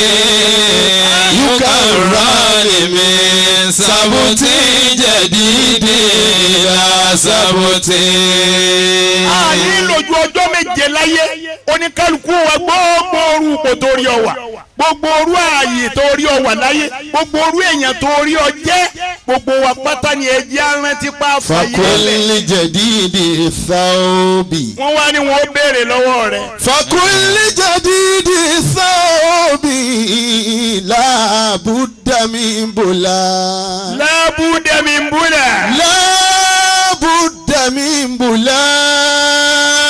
Yukarani min sabuti jadidi la sabuti. Àyè lójú ọjọ́ méje láyé oníkálukú wa gbogbo orú kò tó rí ọ wà gbogbo orú ààyè tó rí ọ wà láyé gbogbo orú èèyàn tó rí ọ jẹ́ gbogbo wa pátá ni ẹjẹ́ arántí pa fàyè lẹ̀. Fakulli jadidi thawbi. wọ́n wá ní wọ́n béèrè lọ́wọ́ rẹ̀. Fakulli jadidi thawbi la budda min bula. La budda min bula. La budda min bula.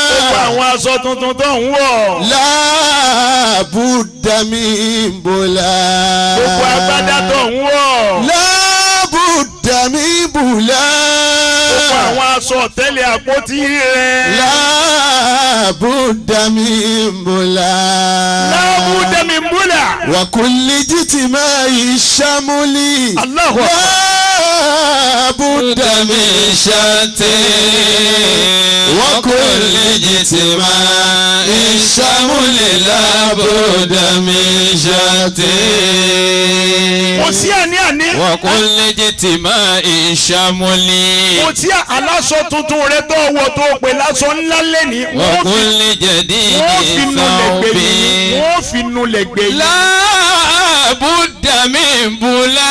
gbogbo àwọn aṣọ tuntun tó ń wọ̀. La budda min bula. gbogbo agbádá tó ń wọ̀. La budda min bula. gbogbo àwọn aṣọ tẹ́lẹ̀ àpótí rẹ̀. La budda min bula. La budda min bula. Wa kulli jitimai shamuli. Allahu La budda min shati. Wa kulli jitimai shamuli la budda min shati. kò sí àní-àní. Wa kulli jitimai shamuli. kò sí aláṣọ tuntun rẹ tó wọ̀ tó pè láṣọ ńlá lẹ́ni. Wa kulli jadidi thawbi. wọ́n fi nulẹ̀ gbé yìí. La budda min bula.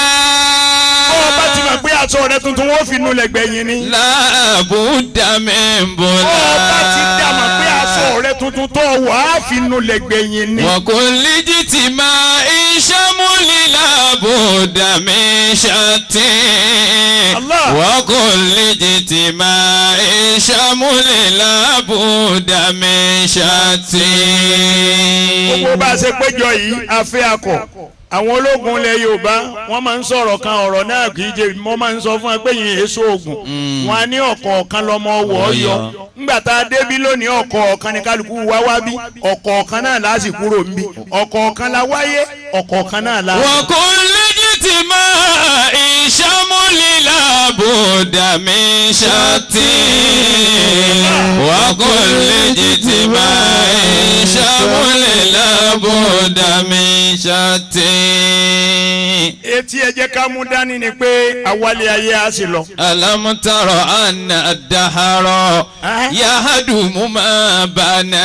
bá ti mọ̀ pé aṣọ rẹ tuntun wọ́n fi nulẹ̀ gbẹ̀yìn ni. La budda min bula. bá ti dá mọ̀ pé aṣọ rẹ tuntun tó wọ̀ á fi nulẹ̀ gbẹ̀yìn ni. Wa kulli jitimai shamuli la budda min shati. Wa kulli jitimai shamuli la budda min shati. gbogbo bá a ṣe péjọ yìí afẹ́ akọ àwọn ológun ilẹ̀ Yorùbá wọ́n máa ń sọ̀rọ̀ kan ọ̀rọ̀ náà kì í jẹ́ wọ́n máa ń sọ fún ẹ pé yìí èso oògùn wọn á ní ọ̀kọ̀ọ̀kan lọ́mọ ọwọ́ yọ ńgbà tá a débí lónìí ọ̀kọ̀ọ̀kan ní kálukú wá wá bí ọ̀kọ̀ọ̀kan náà lásìkò kúrò ń bí ọ̀kọ̀ọ̀kan la wáyé ọ̀kọ̀ọ̀kan náà la. Wa kulli jitimai shamuli la budda min shati. Wa kulli jitimai shamuli la budda min shati. etí ẹ jẹ́ ká mú dání ni pé àwálé ayé á sì lọ. Alam tara anna ad-dahra yahdumu ma bana.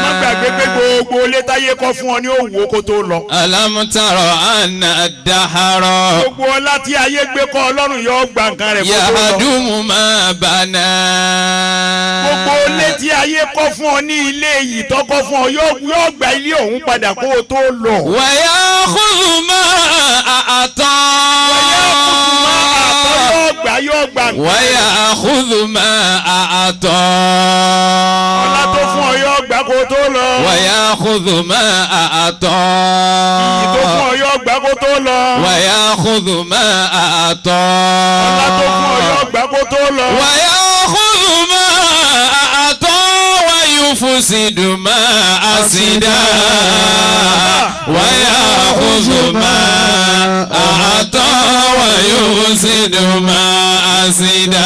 má gbàgbé pé gbogbo ilé táyé kọ́ fún ọ ní òwò kó tó lọ. Alam tara anna ad-dahra gbogbo ọlá tí ayé gbé kọ́ Ọlọ́run yóò gba nǹkan rẹ̀ kó tó lọ. yahdumu ma bana. gbogbo ilé tí ayé kọ́ fún ọ ní ilé yìí tó kọ́ fún ọ yóò gba ilé òun padà kó o tó lọ. Wa yakhudhu ma a'ta. yóò gbà. Wa yakhudhu ma a'ta. ọlá tó fún ọ yóò gbà kó tó lọ. Wa yakhudhu ma a'ta. iyì tó fún ọ yóò gbà kó tó lọ. Wa yakhudhu ma a'ta. ọlá tó fún ọ yóò gbà kó tó lọ. Wa yakhudhu ma a'ta wa yufsidu ma asida. Wa yakhudhu ma a'ta wa yufsidu ma asida.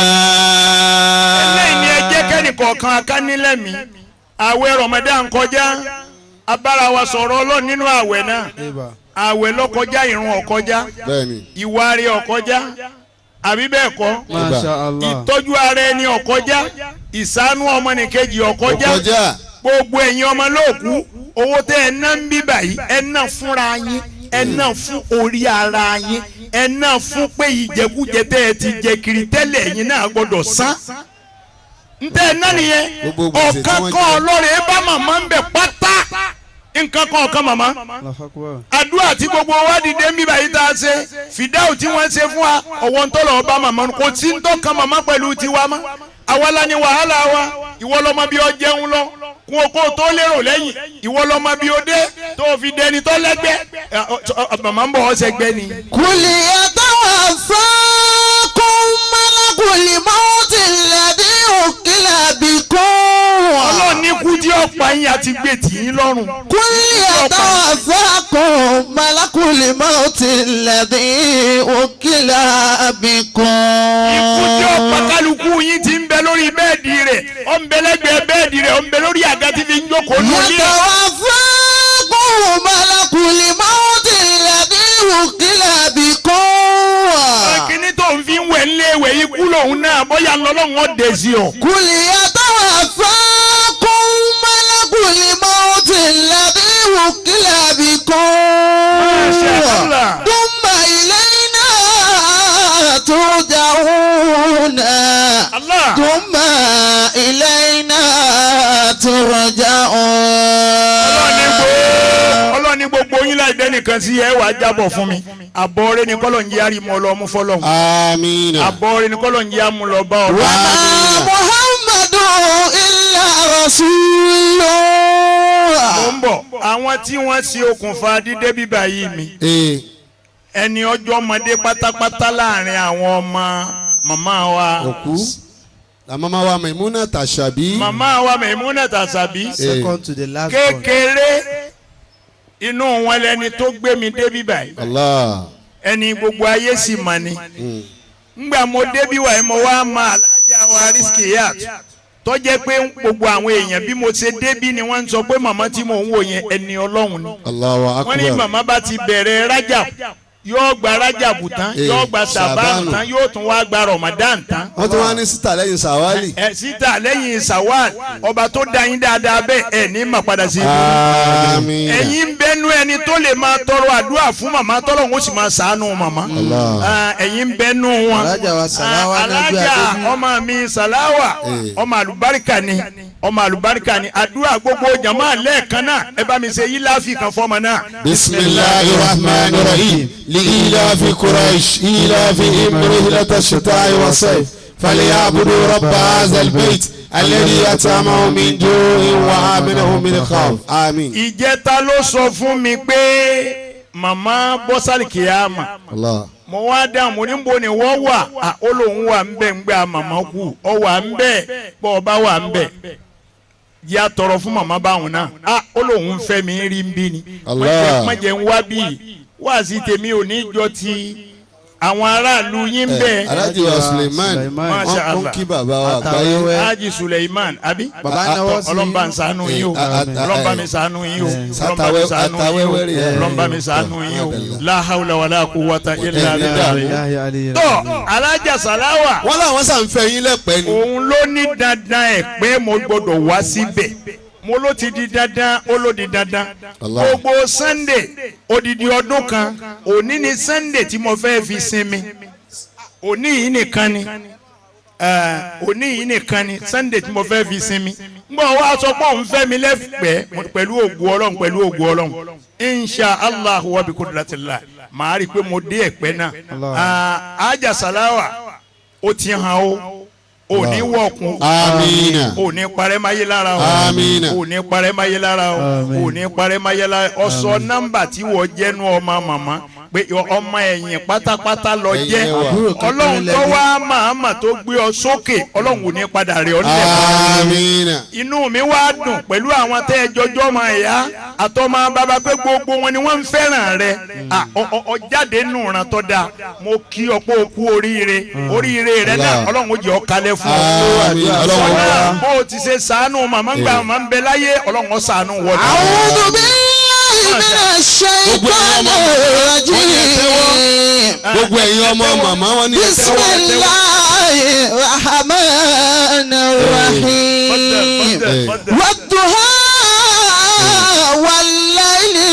eléyìí ni ẹ jẹ́ kẹ́nìkọ̀ọ̀kan akánilẹ́mí àwẹ̀ Ramadan kọjá abára wa sọ̀rọ̀ Ọlọ́run nínú àwẹ̀ náà àwẹ̀ ló kọjá ìrun ó kọjá ìwà rẹ̀ ó kọjá àbí bẹ́ẹ̀ kọ́ Masha Allah. ìtọ́jú ara ẹni ọ̀kọjá ìṣàánú ọmọnìkejì ọ̀kọjá gbogbo ẹ̀yin ọmọ lóòkú owó tẹ́ ẹ ná ń bí báyìí ẹ ná fúnra yín ẹ ná fún orí ara yín ẹ ná fún pé ìjẹkújẹ tẹ́ ẹ ti jẹ kiri tẹ́lẹ̀ ẹ̀yin náà gbọ́dọ̀ san ntẹ́ ẹ ná nìyẹn ọ̀kan kan ọlọ́rẹ̀ ẹ bá màmá ń bẹ̀ pátá nǹkan kan ọ̀kan màmá àdúrà tí gbogbo wa dìde ń bí báyìí tá a ṣe fìdáù tí wọ́n ṣe fún wa ọ̀wọ́ ń tọ́lọ̀ ọba màmá kò tí ń tọ́ka màmá pẹ̀lú tiwa mọ́ àwa la ni wàhálà wa ìwọ lọmọ bí ọ jẹun lọ kún oko tó lérò lẹ́yìn ìwọ lọmọ bí o dé tó fi dẹni tó lẹ́gbẹ́ màmá ń bọ̀ ọ́ sẹ́gbẹ́ ni. kùlì ẹ̀dáwà fákún mọ́lákùlì mọ́tì lẹ́bí òkìlà bí kún. ọlọ́run ní kú tí ọ̀pá yín àti gbé tì yín lọ́rùn. kùlì ẹ̀dáwà fákún mọ́lákùlì mọ́tì lẹ́bí òkìlà bí kún. ikú tí ọ̀pá kálukú yín ti ń bẹ lórí bẹ́ẹ̀dì rẹ̀ ọ̀ ń bẹ lẹ́gbẹ̀ẹ́ bẹ́ẹ̀dì rẹ̀ ọ̀ ń bẹ lórí àga tí fi ń jókòó lórí. yàtọ̀ fákún mọ́lákùlì mọ́tì lẹ́bí òkìlà bí kún. kíní tó ń fi ń wẹ̀ ńléwẹ̀ ikú lòun náà bóyá lọ́lọ́run ó dé sí ọ. kùlì yàtọ̀ fákún mọ́lákùlì mọ́tì lẹ́bí òkìlà bí kún. thumma ilayna turja'un. thumma ilayna turja'un. ọlọ́ni gbogbo yín láì dẹ́ nìkan sí ẹ wàá jábọ̀ fún mi àbọ̀ọ́rẹ́ ni kọ́lọ̀ ń jẹ́ àrímọ́ ọlọ́mú fọlọ́ àmín àbọ̀ọ́rẹ́ ni kọ́lọ̀ ń jẹ́ àmúlọ bá ọ. wa ma Muhammadun illa rasulun. mo ń bọ̀ àwọn tí wọ́n ṣe okùnfà dídé bíbá yìí mi ẹni ọjọ́ ọmọdé pátápátá láàrin àwọn ọmọ màmá wa. òkú la mama wa Maimuna Tashabi. màmá wa Maimuna Tashabi. second to the last one. kékeré inú wọn lẹni tó gbé mi débi báyìí. Allah. ẹni gbogbo ayé sì mọ̀ ni. ngbà mo débi wáyé mo wá ma alájà wa Rizkiyat tó jẹ́ pé gbogbo àwọn èèyàn bí mo ṣe débí ni wọ́n ń sọ pé màmá tí mò ń wò yẹn ẹni Ọlọ́run ni. Allahu Akbar. wọ́n ní màmá bá ti bẹ̀rẹ̀ Rajab yóò gba Rajabu tán yóò gba Sàbánu tán yóò tún wá gba Ramadan tán. wọ́n tún wá ní síta lẹ́yìn Sàwálì. síta lẹ́yìn Sàwálì ọba tó dá yín dáadáa bẹ́ẹ̀ ẹ̀ ní mà padà sí. àmín. ẹ̀yin ń bẹnu ẹni tó lè máa tọrọ àdúrà fún màmá tọ́lọ̀ ń ó sì máa ṣàánú màmá. ẹ̀yin ń bẹnu wọn. alájà wa Sàláwà alájà ọmọ mi Sàláwà ọmọ àlùbáríkà ni ọmọ àlùbáríkà ni àdúrà gbogbo jàmáà lẹ́ẹ̀kan náà ẹ bá mi ṣe yí láàfin kan fọmọ náà. bismillahir rahmanir rahim. لإيلاف قريش إيلافهم رحلة الشتاء والصيف فليعبدوا رب هذا البيت الذي أطعمهم من جوع وآمنهم من خوف آمين. ìjẹta ló sọ fún mi pé màmá bọ́sálì kìámà mo wá dáhùn mo ní bo ni wọ́n wà ó lóun wà ń bẹ̀ ń gbà màmá kú ọ wà ń bẹ̀ bọ́ ọ bá wà ń bẹ̀ yà tọrọ fún màmá báwọn náà ó lóun fẹ́ mi rí ń bí ni má jẹ́ ń wá bíi wáàsí tèmi ò ní jọ ti àwọn aráàlú yín bẹ́ẹ̀. Alhaji wa Suleiman wọn kí bàbá wa àgbáyé. Alhaji Suleiman abi. ọlọ́mba ń ṣàánú yín o ọlọ́mba mi ṣàánú yín o ọlọ́mba mi ṣàánú yín o la hawla wala quwwata illa billah. tó Alhaja Sàláwà. wọ́n làwọn sàn fẹ́ yín lẹ́pẹ́ ni. òun ló ní dandan ẹ̀ pé mo gbọ́dọ̀ wá síbẹ̀ mo ló ti di dandan ó ló di dandan gbogbo Sunday odidi ọdún kan òní ni Sunday tí mo fẹ́ fi sinmi òní yìí nìkan ni òní yìí nìkan ni Sunday tí mo fẹ́ fi sinmi ngbọ́n wá sọ pé òun fẹ́ mi lẹ́fẹ̀ẹ́ pẹ̀lú ògùn Ọlọ́run pẹ̀lú ògùn Ọlọ́run insha Allah wa bi kudratillah màá rí i pé mo dé ẹ̀pẹ́ náà Alhaja Sàláwà ó ti hàn ó òní wọ̀kun òní parẹ́ máyé lára o òní parẹ́ máyé lára o òní parẹ́ máyé lára o ọ̀sọ̀ nọ́mbà tí wọ́n jẹ́nu ọmọ màmá pé ọmọ ẹ̀yìn pátápátá lọ jẹ́ ọlọ́run tó wá màmá tó gbé ọ sókè ọlọ́run ò ní padà rẹ̀ ọ́ nílẹ̀ inú mi wá dùn pẹ̀lú àwọn tẹ́ ẹ jọjọ́ ọmọ ẹ̀yà àtọmọ bàbá pé gbogbo wọn ni wọ́n ń fẹ́ràn rẹ̀ ọjáde nù ràn tó dáa mo kí ọ pé o kú oríire rẹ̀ náà ọlọ́run ó jẹ́ ọ kalẹ̀ fún ọ bó o ti ṣe ṣàánú màmá ń gbà màmá ń bẹ láyé ọlọ́run ó ṣàánú wọlé. minash shaitanir rajim. gbogbo ẹ̀yin ọmọ màmá wọn ní bismillahir rahmanir rahim wadduha wallayli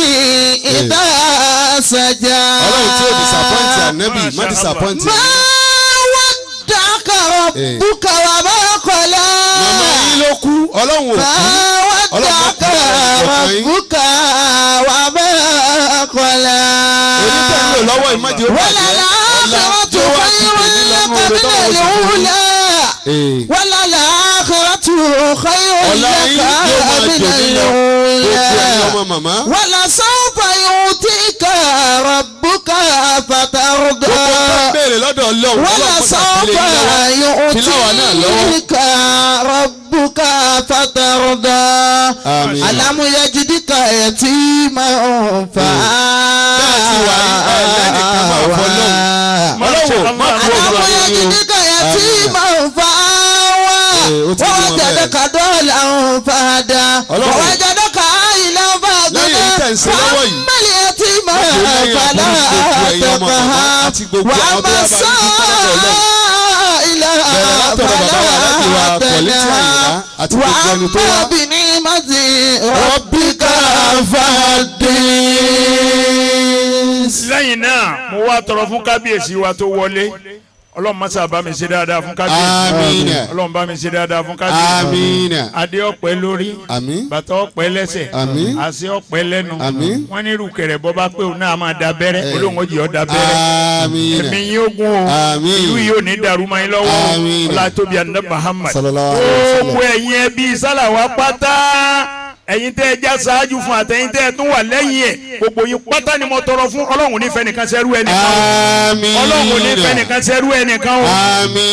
idha saja. ọlọ́run tí ó disappoint ànábì má disappoint. ma waddaka rabbuka wa ma qala. màmá yín ló kú ọlọ́run ò kú. waddaka rabbuka wa ma qala. èyí tẹ̀ ń lò lọ́wọ́ ìmọ̀jẹ̀ ó bàjẹ́. وللآخرة خير لك من الأولى وللآخرة خير لك من الأولى ولسوف يؤتيك ربك فترضى ولسوف يؤتيك ربك فترضى ألم يجدك يتيما يجدك يتيما فآوى ووجدك ضالا فهدى ووجدك عائلا فأغنى فأما اليتيم فلا تقهر وأما السائل فلا تنهر وأما بنعمة ربك فحدث. lẹ́yìn náà mo wá tọrọ fún kábíyèsí wa tó wọlé ọlọ́run má ṣe bá mi ṣe dáadáa fún kábíyèsí ọlọ́run bá mi ṣe dáadáa fún kábíyèsí adé ọ̀pẹ lórí bàtà ọ̀pẹ lẹ́sẹ̀ àṣẹ ọ̀pẹ lẹ́nu wọ́n ní irúkẹ̀rẹ̀ bọ́ bá pé òun náà máa da bẹ́rẹ́ olóhùn ó jì ọ́ da bẹ́rẹ́ ẹ̀mí yín ogun o ìlú yìí ò ní dàrú mọ́ yín lọ́wọ́ ọlá tóbi àná Muhammad gbogbo ẹ̀yin ẹbí sálàwá pátá ẹ̀yin tẹ́ ẹ já ṣáájú fún àtẹ̀yin tẹ́ ẹ tún wà lẹ́yìn ẹ̀ gbogbo yín pátá ni mo tọrọ fún ọlọ́run nífẹ̀ẹ́ nìkan ṣẹ́rú ẹnìkan ọlọ́run nífẹ̀ẹ́ nìkan ṣẹ́rú ẹnìkan o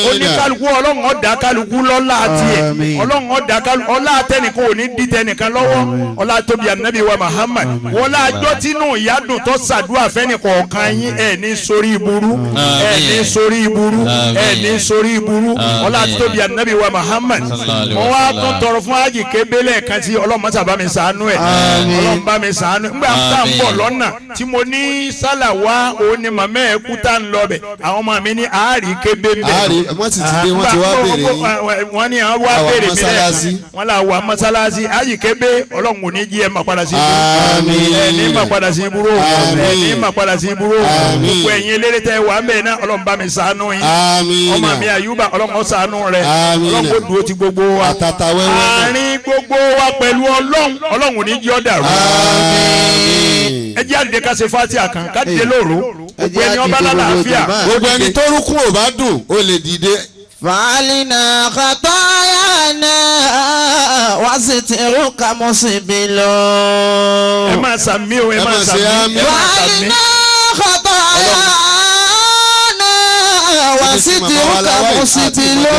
oníkálukú ọlọ́run ọ̀dà kálukú lọ́lá tiẹ̀ ọlọ́run ọ̀dà kálukú ọlá àtẹnìkan ò ní dí tẹnìkan lọ́wọ́ ọlá tóbi ànábì wa Muhammad wọlá àjọ tínú ìyádùn tó ṣàdúrà fẹ́nìkọ̀ọ̀kan yín ẹ̀ ní sórí ìburú ẹ̀ ní sórí ìburú ẹ̀ ní sórí ìburú ọlá tóbi ànábì wa Muhammad mo wá tún tọrọ fún ájì kébélé kan sí ọlọ́run bá mi ṣàánú ẹ ọlọ́run bá mi ṣàánú ẹ ngbà tá n bọ̀ lọ́nà tí mo ní sálà wá òun ni màmá ẹ kú tá n lọ bẹ̀ àwọn ọmọ mi ní àárí kébé bẹ̀. wọ́n ti dé wọ́n ti wá béèrè yín. wọ́n ní àwọn wá béèrè mi lẹ́ẹ̀kan wọ́n là wà mọ́sálásí àyè kébé ọlọ́run ò ní jí ẹ má padà sí ibúrò ẹ ní má padà sí ibúrò ẹ ní má padà sí ibúrò gbogbo ẹ̀yin eléré tẹ wà mẹ́ náà ọlọ́run bá mi ṣàánú yín ọmọ mi Àyùbá ọlọ́run ó ṣàánú rẹ ọlọ́run ó dúró ti gbogbo wa àárín gbogbo wa pẹ̀lú ọlọ́run ò ní jí ọ́ dàrú. ẹ jẹ́ àdìdẹ ká ṣe Fatiha kan ká dìde lóru gbogbo ẹni ọba lálàáfíà. gbogbo ẹni tó rúkún ò bá dùn ó lè dìde. fàálìnà khatayana wasitiruka musibilo. ẹ máa sàmì o ẹ máa sàmì. fàálìnà khatayana wasitiruka musibilo.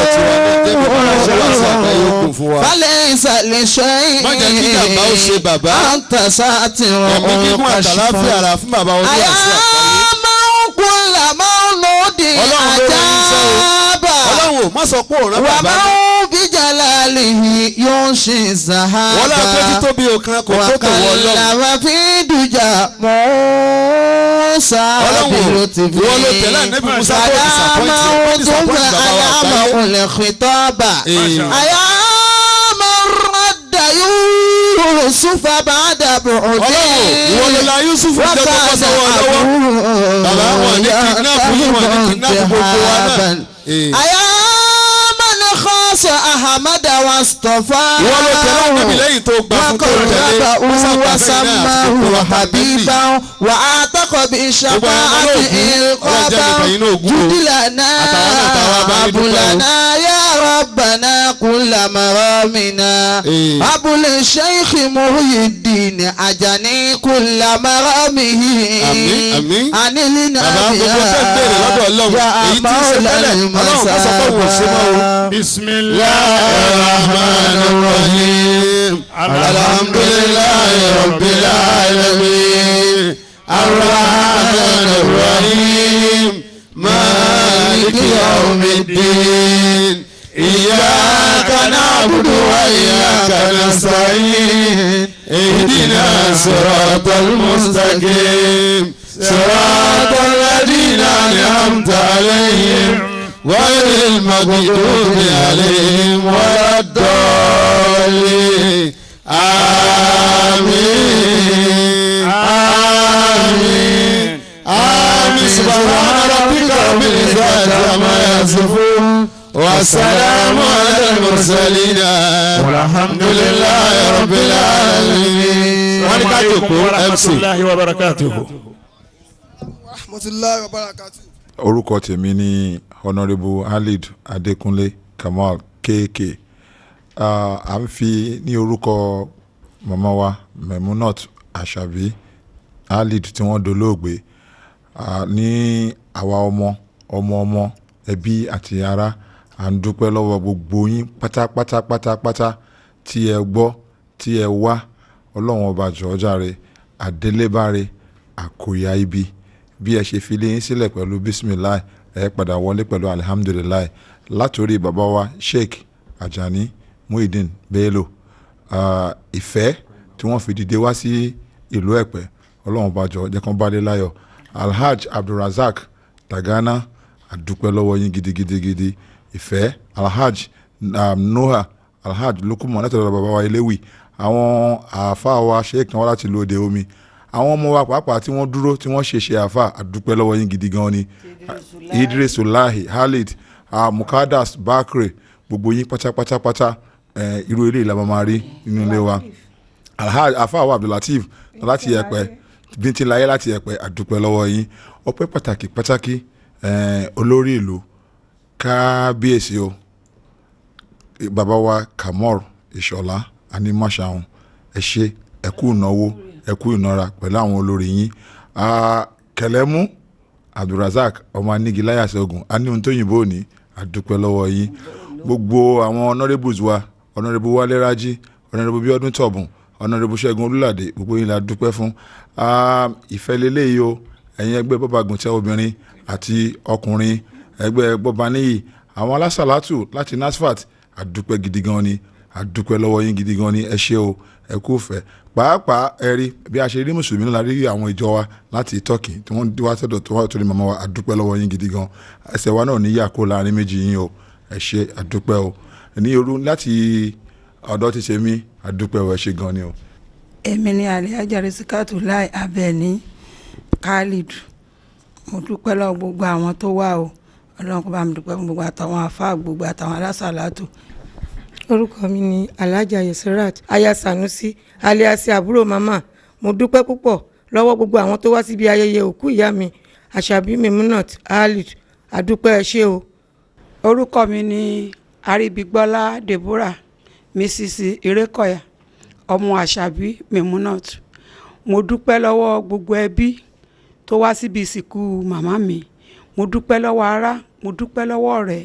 falẹ̀ ìsàlẹ̀ ṣẹ́yìn. má jẹ́ kí jàmbá ó ṣe bàbá. àǹtàṣà àti ìrànwọ́ ẹ̀mí gígùn àtàláfíà ara fún bàbá olú àti àpáyé. àyà máa ń kún là máa ń lòdì àjábà. ọlọ́run ò má sọ pé òun rán wà bàbá. máa ń bí jalalihi yóò ṣe zahaba. wọ́n láti pé títóbi òkan kò tó tó wọ́ lọ́wọ́. wàkàlà fi dùjà mọ́ sábìlú ti fi. wọ́n ló tẹ̀lé ànábì Musa tó disappoint bàbá wa àyàmà àpáyé. olè khitaba. àyàmà rọ̀dà Yusufa bàdà bòde. ọlọ́run ìwọ ló la Yusuf jẹ́ tó kọ́ sọ́wọ́ lọ́wọ́. bàbá wọn ní kidnap yìí wọn ní kidnap gbogbo wa náà. àyàmà ní kọ́sọ̀ Ahamada wa Stofa. ìwọ ló tẹ̀lé ànábì lẹ́yìn tó gbà fún tó tẹ̀lé Musa pàṣẹ náà wa habiba wa ataqo bi shafa'ati ilqaba judilana abulana ya rabbana kulla maramina abul shaykh Muhyiddin Ajani kulla maramihi anilina ya maula masaba. bismillahir rahmanir rahim alhamdulillahi rabbil alamin arrahmanir rahim maliki yawmiddin iyyaka na'budu wa iyyaka nasta'in ihdina siratal mustaqim siratal ladina غير المغضوب عليهم ولا الضالين آمين آمين آمين سبحان ربك رب العزة عما يصفون والسلام على المرسلين والحمد لله رب العالمين. ورحمة الله وبركاته. rahmatulahi wa barakatu. orúkọ tèmi ni honourable Halid Adékúnlé Kamal KK. À ń fi ní orúkọ màmá wa Memunat Àṣàbí Halid tí wọ́n dolóògbé ní àwa ọmọ ẹbí àti ará à ń dúpẹ́ lọ́wọ́ gbogbo yín pátápátá tí ẹ gbọ́ tí ẹ wá ọlọ́run ọba jọ̀ọ́ jàre àdélébáre àkòyà ibi bí ẹ ṣe fi lé yín sílẹ̀ pẹ̀lú bisimilahi ẹ padà wọlé pẹ̀lú alihamudulilayi látòrí bàbá wa Sheikh Ajani Muhyiddin Bello ìfẹ́ tí wọ́n fi dìde wá sí ìlú Ẹ̀pẹ́ ọlọ́run ọba jọ̀ọ́ jẹ́ kán bá dé láyọ̀ Alhaj Abdulrazak Dagana àdúpẹ́ lọ́wọ́ yín gidigidi ìfẹ́ Alhaj Noah Alhaj Lukuman látọ̀dọ̀ bàbá wa Eléwì àwọn àáfàá wa Sheikh náà wá láti lu Òde Omi àwọn ọmọ wa pàápàá tí wọ́n dúró tí wọ́n ṣe àáfàá àdúpẹ́ lọ́wọ́ yín gidi gan ni Idris Ulahi Halid Mukadas Bakre gbogbo yín pátápátá irú ilé ìlànà máa rí nínú ilé wa Alhaj àáfàá wa Abdulateef láti Ẹ̀pẹ́ Bíntílayé láti Ẹ̀pẹ́ àdúpẹ́ lọ́wọ́ yín ọpẹ́ pàtàkì olórí ìlú kábíyèsí o bàbá wa Kamor Ìṣọ̀lá Animashaun ẹ ṣé ẹ kú ìnáwó ẹ kú ìnara pẹ̀lú àwọn olórí yín Kẹlẹ́mú Abdulrazak ọmọ anigiláyà sẹ́gun aníhun tó yìnbó ní àdúpẹ́ lọ́wọ́ yín gbogbo àwọn honourables wa honourable Wálé Rájí honourable Bíọ́dún Tọ̀bùn honourable Ṣẹ́gun Olúlàdé gbogbo yín la dúpẹ́ fún ìfẹ́ lélẹ́yìí o ẹ̀yin ẹgbẹ́ bọ́ba gùntẹ́ obìnrin àti ọkùnrin ẹgbẹ́ bọ́ba níyì àwọn alásàlátù láti NASFAT àdúpẹ́ gidi gan ni àdúpẹ́ lọ́wọ́ yín gidi gan ni ẹ ṣé o ẹ kú fẹ́ pàápàá ẹ̀rí bí a ṣe rí mùsùlùmí náà rí àwọn ìjọ wa láti Turkey tí wọ́n wá sọ́dọ̀ tó wá torí màmá wa àdúpẹ́ lọ́wọ́ yín gidi gan ẹsẹ̀ wa náà níyà kó láàrin méjì yín o ẹ ṣé àdúpẹ́ o ní orú láti ọ̀dọ̀ ti ṣe mí àdúpẹ́ o ẹ ṣé gan ni o. èmi ni Alhaja Risikatu Lai Abẹ́ní Khalid mo dúpẹ́ lọ́wọ́ gbogbo àwọn tó wá o ọlọ́run kó bá mi dúpẹ́ fún gbogbo àtàwọn àfáà gbogbo àtàwọn alásàlátù. orúkọ mi ni Alhaja Yesirat aya Sanusi alias àbúrò mama mo dúpẹ́ púpọ̀ lọ́wọ́ gbogbo àwọn tó wá síbi ayẹyẹ òkú ìyá mi Àṣàbí Memunat Halid àdúpẹ́ ẹ ṣé o. orúkọ mi ni Aríbigbọ́lá Deborah Mrs. Irékọ̀yà ọmọ Àṣàbí Memunat mo dúpẹ́ lọ́wọ́ gbogbo ẹbí tó wá síbi ìsìnkú màmá mi mo dúpẹ́ lọ́wọ́ ará mo dúpẹ́ lọ́wọ́ ọ̀rẹ́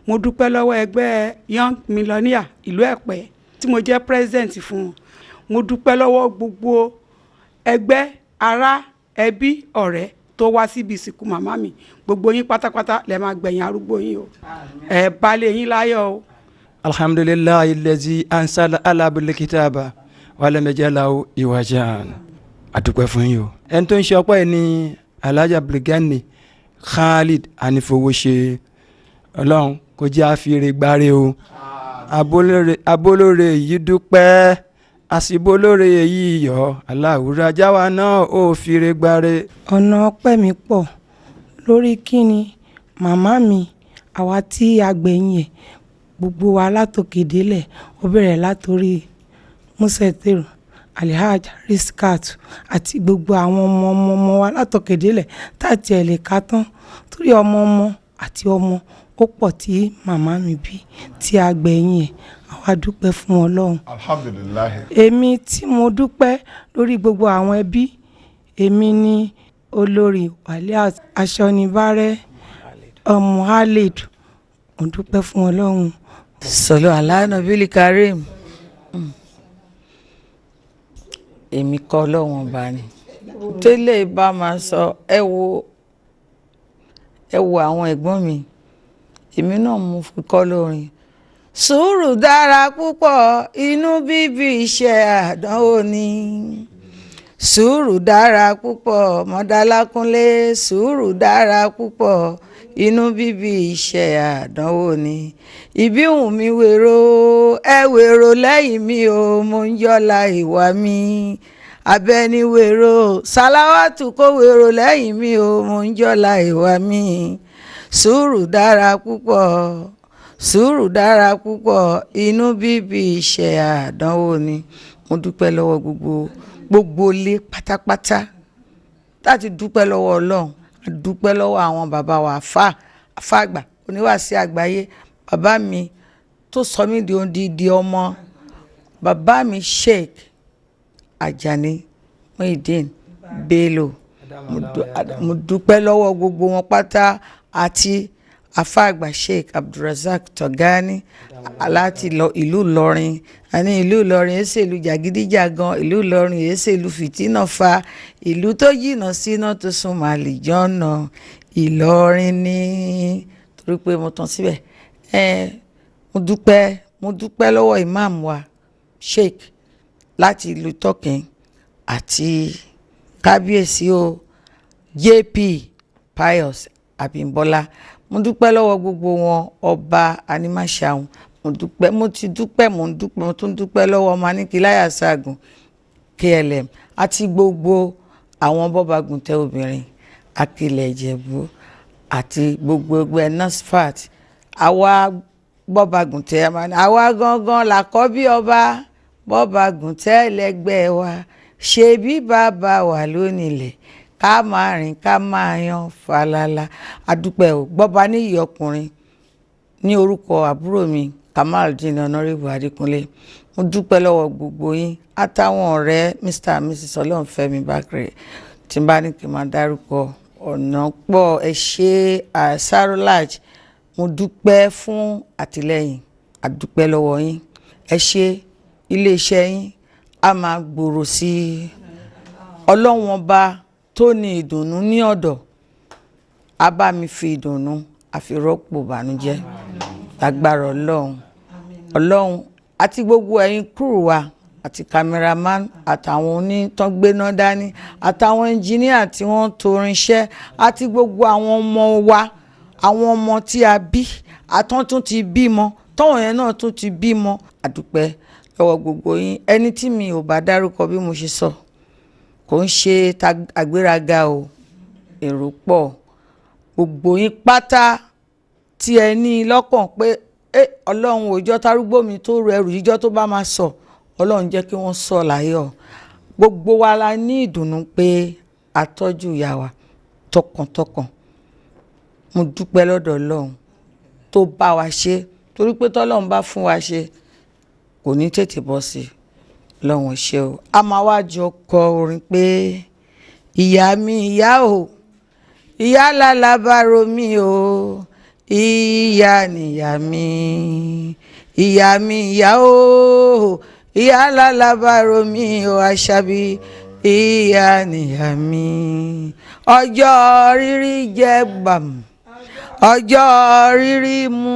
mo dúpẹ́ lọ́wọ́ ẹgbẹ́ Young Millionaire ìlú Ẹ̀pẹ́ tí mo jẹ́ president fún wọn mo dúpẹ́ lọ́wọ́ gbogbo ẹgbẹ́ ará ẹbí ọ̀rẹ́ tó wá síbi ìsìnkú màmá mi gbogbo yín pátápátá lẹ máa gbẹ̀yìn arúgbó yín o ẹ balẹ̀ yín láyọ̀ o. alhamdulillahi allazi ansala ala bil kitaba wala majalahu iwajan àdúpẹ́ fún yín o ẹni tó ń ṣe ọpẹ́ ní Alhaji Abdulgani Khalid Anífowóṣe ọlọ́run kò jẹ́ àfihàn gbáre o abólóore yìí dúpẹ́ àsìbólóore yìí yọ aláwùrọ̀ ajáwa náà ó fìrè gbáre. ọ̀nà ọpẹ́ mi pọ̀ lórí kíni màmá mi àwa tí a gbẹ̀yìn ẹ̀ gbogbo wa látòkèdélẹ̀ ó bẹ̀rẹ̀ látòrí Musetiru Alhaj Risikatu àti gbogbo àwọn ọmọ wa látòkèdélẹ̀ táàtì ẹ̀ lè ká tán torí ọmọ àti ọmọ ó pọ̀ tí màmá mi bí tí a gbẹ̀yìn ẹ̀ àwa dúpẹ́ fún Ọlọ́run. alhamdulilayi. èmi tí mo dúpẹ́ lórí gbogbo àwọn ẹbí èmi ni olórí Waliat Aṣọ́nibárẹ́ ọmọ Halid mo dúpẹ́ fún Ọlọ́run. sọlọ aláàánú Karim èmi kọ́ Ọlọ́run ọba ni tẹ́lẹ̀ bá máa sọ ẹ wo àwọn ẹ̀gbọ́n mi èmi náà mo fi kọ́ lórin sùúrù dára púpọ̀ inú bíbí iṣẹ́ àdánwò ni sùúrù dára púpọ̀ Mọ́dálákúnlé sùúrù dára púpọ̀ inú bíbí iṣẹ́ àdánwò ni ìbíhùn mi wèrò ẹ wèrò lẹ́yìn mi o mo ń yọ́la ìwà mi abẹ́ni wèrò Sàláwátù kó wèrò lẹ́yìn mi o mo ń yọ́la ìwà mi sùúrù dára púpọ̀ sùúrù dára púpọ̀ inú bíbí iṣẹ́ àdánwò ni mo dúpẹ́ lọ́wọ́ gbogbo ilé pátápátá láti dúpẹ́ lọ́wọ́ Ọlọ́run a dúpẹ́ lọ́wọ́ àwọn bàbá wa àfà àgbà oníwàásí àgbáyé bàbá mi tó sọ mí di odidi ọmọ bàbá mi Sheikh Ajani Muideen Bello mo dúpẹ́ lọ́wọ́ gbogbo wọn pátá àti àfà àgbà Sheikh Abdulrasaq Togani láti ìlú Ìlọrin àní ìlú Ìlọrin èsè ìlú jàgídíjàgan ìlú Ìlọrin èsè ìlú fìtínà fa ìlú tó jìnnà síná tó súnmọ́ àlìjọ́nà Ìlọrin ní torí pé mo tán síbẹ̀ mo dúpẹ́ lọ́wọ́ imam wa Sheikh láti ìlú Tọ́kìn àti kábíyèsí o JP Pius Abímbọ́lá mo dúpẹ́ lọ́wọ́ gbogbo wọn ọba Animashaun mo tún dúpẹ́ lọ́wọ́ Manikiláyà Ṣàgùn KLM àti gbogbo àwọn bọ́bagùntẹ́ obìnrin Akilẹ̀ Ìjẹ̀bú àti gbogbo ẹgbẹ́ NASFAT àwa bọ́bagùntẹ́ àwa gangan làkọ́bí ọba bọ́bagùntẹ́ ẹlẹgbẹ́ wa ṣe bí bàbá wà lónìlẹ̀ ká máa rìn ká máa yan falala adúpẹ́ ò gbọ́ba níyì ọkùnrin ní orúkọ àbúrò mi Kamaldeen Honorable Adékúnlé mo dúpẹ́ lọ́wọ́ gbogbo yín àtàwọn ọ̀rẹ́ Mr and Mrs Ọlọ́runfẹ́mi Bákàrẹ̀ tí n bá ní kí n máa dárúkọ ọ̀nà pọ̀ ẹ ṣé Sarolaj mo dúpẹ́ fún àtìlẹ́yìn àdúpẹ́ lọ́wọ́ yín ẹ ṣé iléeṣẹ́ yín a máa gbòòrò sí i Ọlọ́run ọba tó ní ìdùnnú ní ọ̀dọ̀ a bá mi fi ìdùnnú àfirọ́pò bànújẹ́ lágbára Ọlọ́run àti gbogbo ẹ̀yin kúrò wa àti cameraman àtàwọn onítọ́gbéná dání àtàwọn ẹnjìníà tí wọ́n torinṣẹ́ àti gbogbo àwọn ọmọ wa àwọn ọmọ tí a bí àtọ́ntún ti bímọ tọ́wọ̀n yẹn náà tún ti bímọ àdúpẹ́ lọ́wọ́ gbogbo yín ẹni tí mi ò bá dárúkọ bí mo ṣe sọ kò ń ṣe àgbéraga o èrò pọ̀ gbogbo yín pátá tí ẹ ní lọ́kàn pé Ọlọ́run òjọ́ tarúgbó mi tó rẹrù yíjọ́ tó bá máa sọ Ọlọ́run jẹ́ kí wọ́n sọ láyọ̀ gbogbo wa la ní ìdùnnú pé a tọ́jú ìyá wa tọkàntọkàn mo dúpẹ́ lọ́dọ̀ Ọlọ́run tó bá wa ṣe torí pé tọ́lọ́run bá fún wa ṣe kò ní tètè bọ́ sí lọ́wọ́n ṣe o a máa wá jọ kọ orin pé ìyá mi ìyá o ìyá lálábàárò mi o ìyá nìyá mi ìyá mi ìyá o ìyá lálábàárò mi o Àṣàbí ìyá nìyá mi ọjọ́ rírí jẹ́ gbàm ọjọ́ rírí mú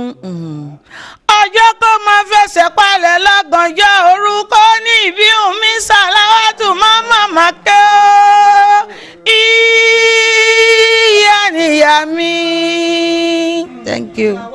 ọjọ́ kó máa fẹsẹ̀ palẹ̀ lọ́gànjọ́ orúkọ ní ìbíhùn mi Sàláwátù màmá kẹ́ ọ́ ìyá nìyá mi. Thank you.